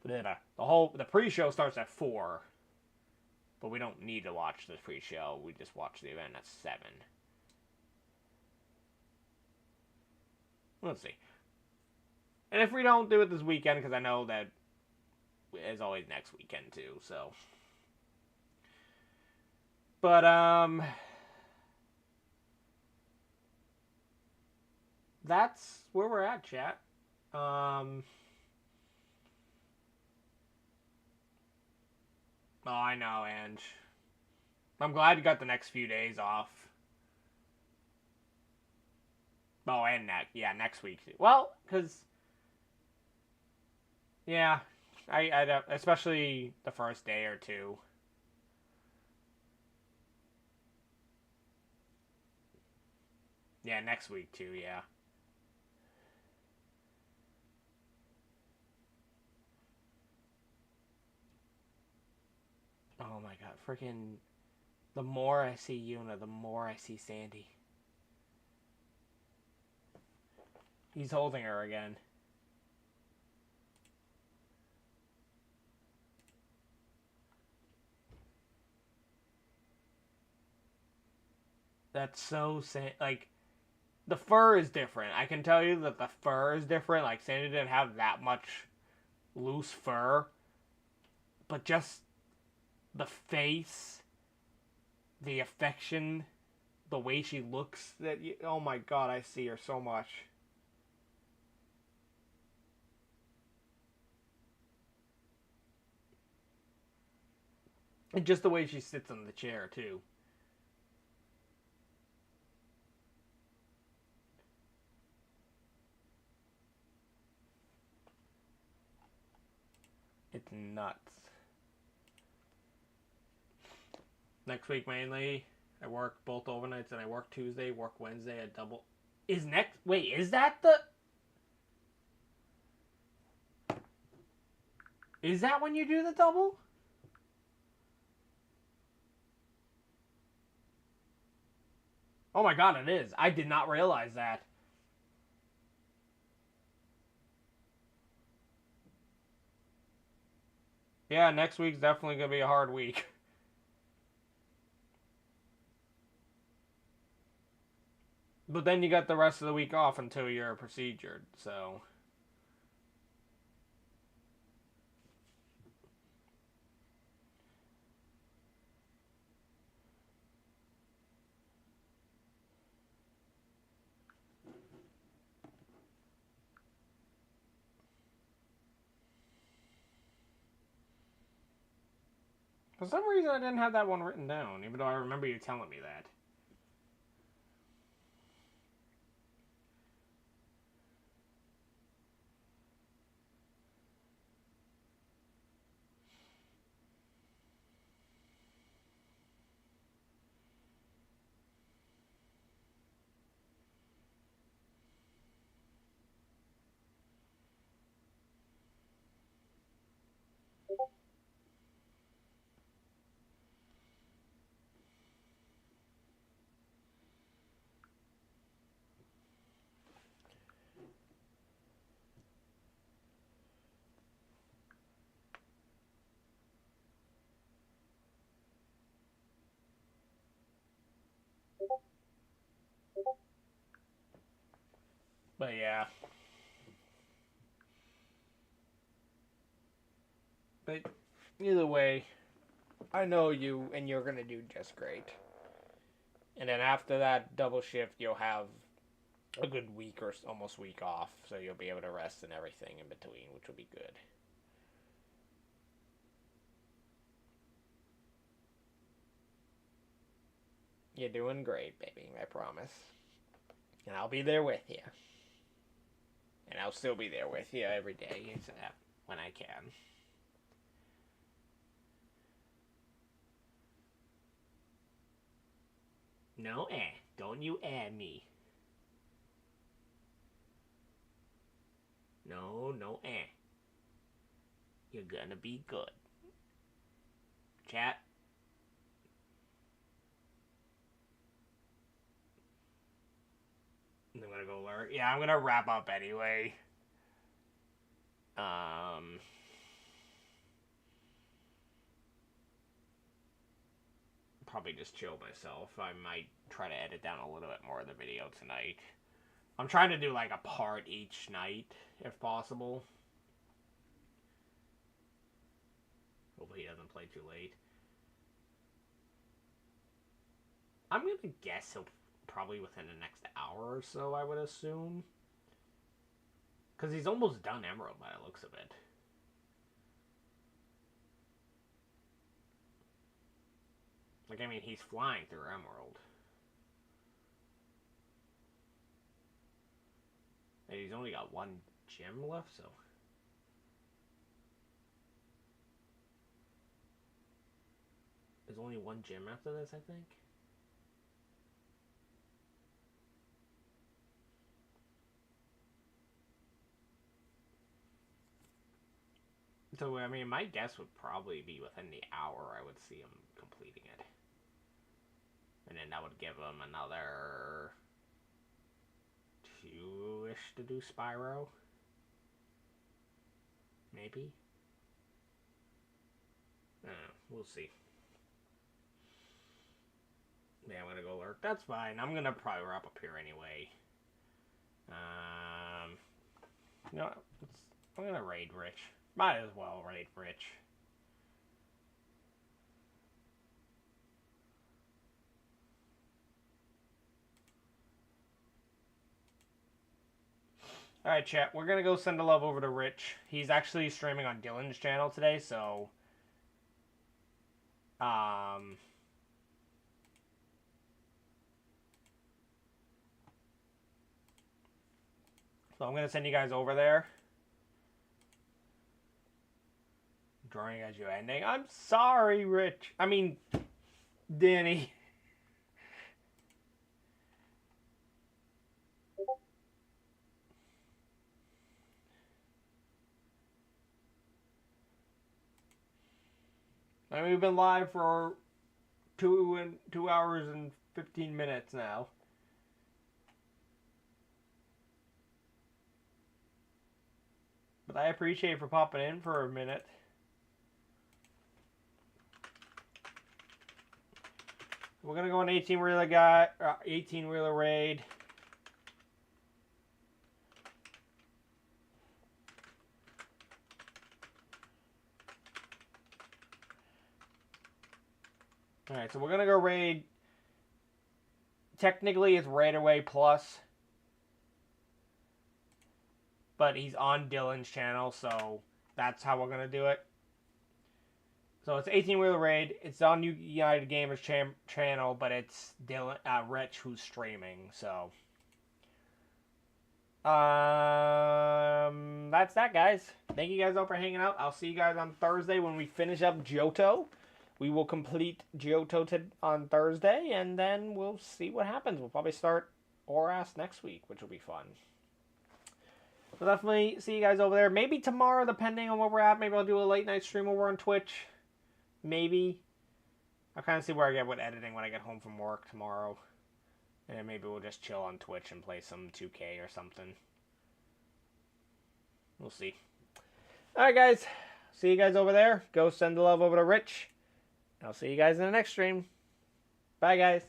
S1: the pre-show starts at 4. But we don't need to watch the pre-show. We just watch the event at 7. Let's see. And if we don't do it this weekend, because I know that it's always next weekend too, so. But, that's where we're at, chat. Oh, I know, Ange. I'm glad you got the next few days off. Oh, and next week. Well, because, yeah, I especially the first day or two. Yeah, next week too, yeah. Oh my god, freaking, the more I see Yuna, the more I see Sandy. He's holding her again. That's so like, the fur is different. I can tell you that the fur is different. Like, Sandy didn't have that much loose fur. But just the face, the affection, the way she looks, oh my god, I see her so much. And just the way she sits in the chair, too. It's nuts. Next week, mainly, I work both overnights, and I work Tuesday, work Wednesday, a double. Wait, is that is that when you do the double? Oh my god, it is. I did not realize that. Yeah, next week's definitely going to be a hard week. But then you got the rest of the week off until you're procedured, so. For some reason, I didn't have that one written down, even though I remember you telling me that. But yeah. But either way, I know you, and you're gonna do just great. And then after that double shift, you'll have a good week or almost week off, so you'll be able to rest and everything in between, which will be good. You're doing great, baby, I promise. And I'll be there with you. And I'll still be there with you every day, except when I can. No, don't you me. No, You're gonna be good. Chat. I'm gonna go lurk. Yeah, I'm gonna wrap up anyway. Probably just chill myself. I might try to edit down a little bit more of the video tonight. I'm trying to do like a part each night, if possible. Hopefully he doesn't play too late. I'm gonna guess he'll probably within the next hour or so, I would assume. Because he's almost done Emerald by the looks of it. Like, I mean, he's flying through Emerald. And he's only got one gem left, so... There's only one gem after this, I think. So, I mean, my guess would probably be within the hour I would see him completing it. And then that would give him another 2-ish to do Spyro. Maybe? I don't know. We'll see. Yeah, I'm gonna go lurk. That's fine. I'm gonna probably wrap up here anyway. You know, I'm gonna raid Rich. Might as well raid Rich. Alright, chat. We're gonna go send a love over to Rich. He's actually streaming on Dylan's channel today, so... So I'm gonna send you guys over there. Drawing as you ending. I'm sorry, Rich. I mean, Danny. I mean, we've been live for 2 hours and 15 minutes now. But I appreciate for popping in for a minute. We're gonna go on 18-wheeler guy, 18-wheeler raid. Alright, so we're gonna go raid. Technically, it's Raid Away Plus. But he's on Dylan's channel, so that's how we're gonna do it. So it's 18-wheeler raid. It's on United Gamers channel, but it's Dylan, Rich who's streaming. So that's that, guys. Thank you guys all for hanging out. I'll see you guys on Thursday when we finish up Johto. We will complete Johto on Thursday, and then we'll see what happens. We'll probably start Oras next week, which will be fun. So definitely see you guys over there. Maybe tomorrow, depending on where we're at. Maybe I'll do a late night stream over on Twitch. Maybe. I'll kind of see where I get with editing when I get home from work tomorrow. And then maybe we'll just chill on Twitch and play some 2K or something. We'll see. Alright, guys. See you guys over there. Go send the love over to Rich. I'll see you guys in the next stream. Bye, guys.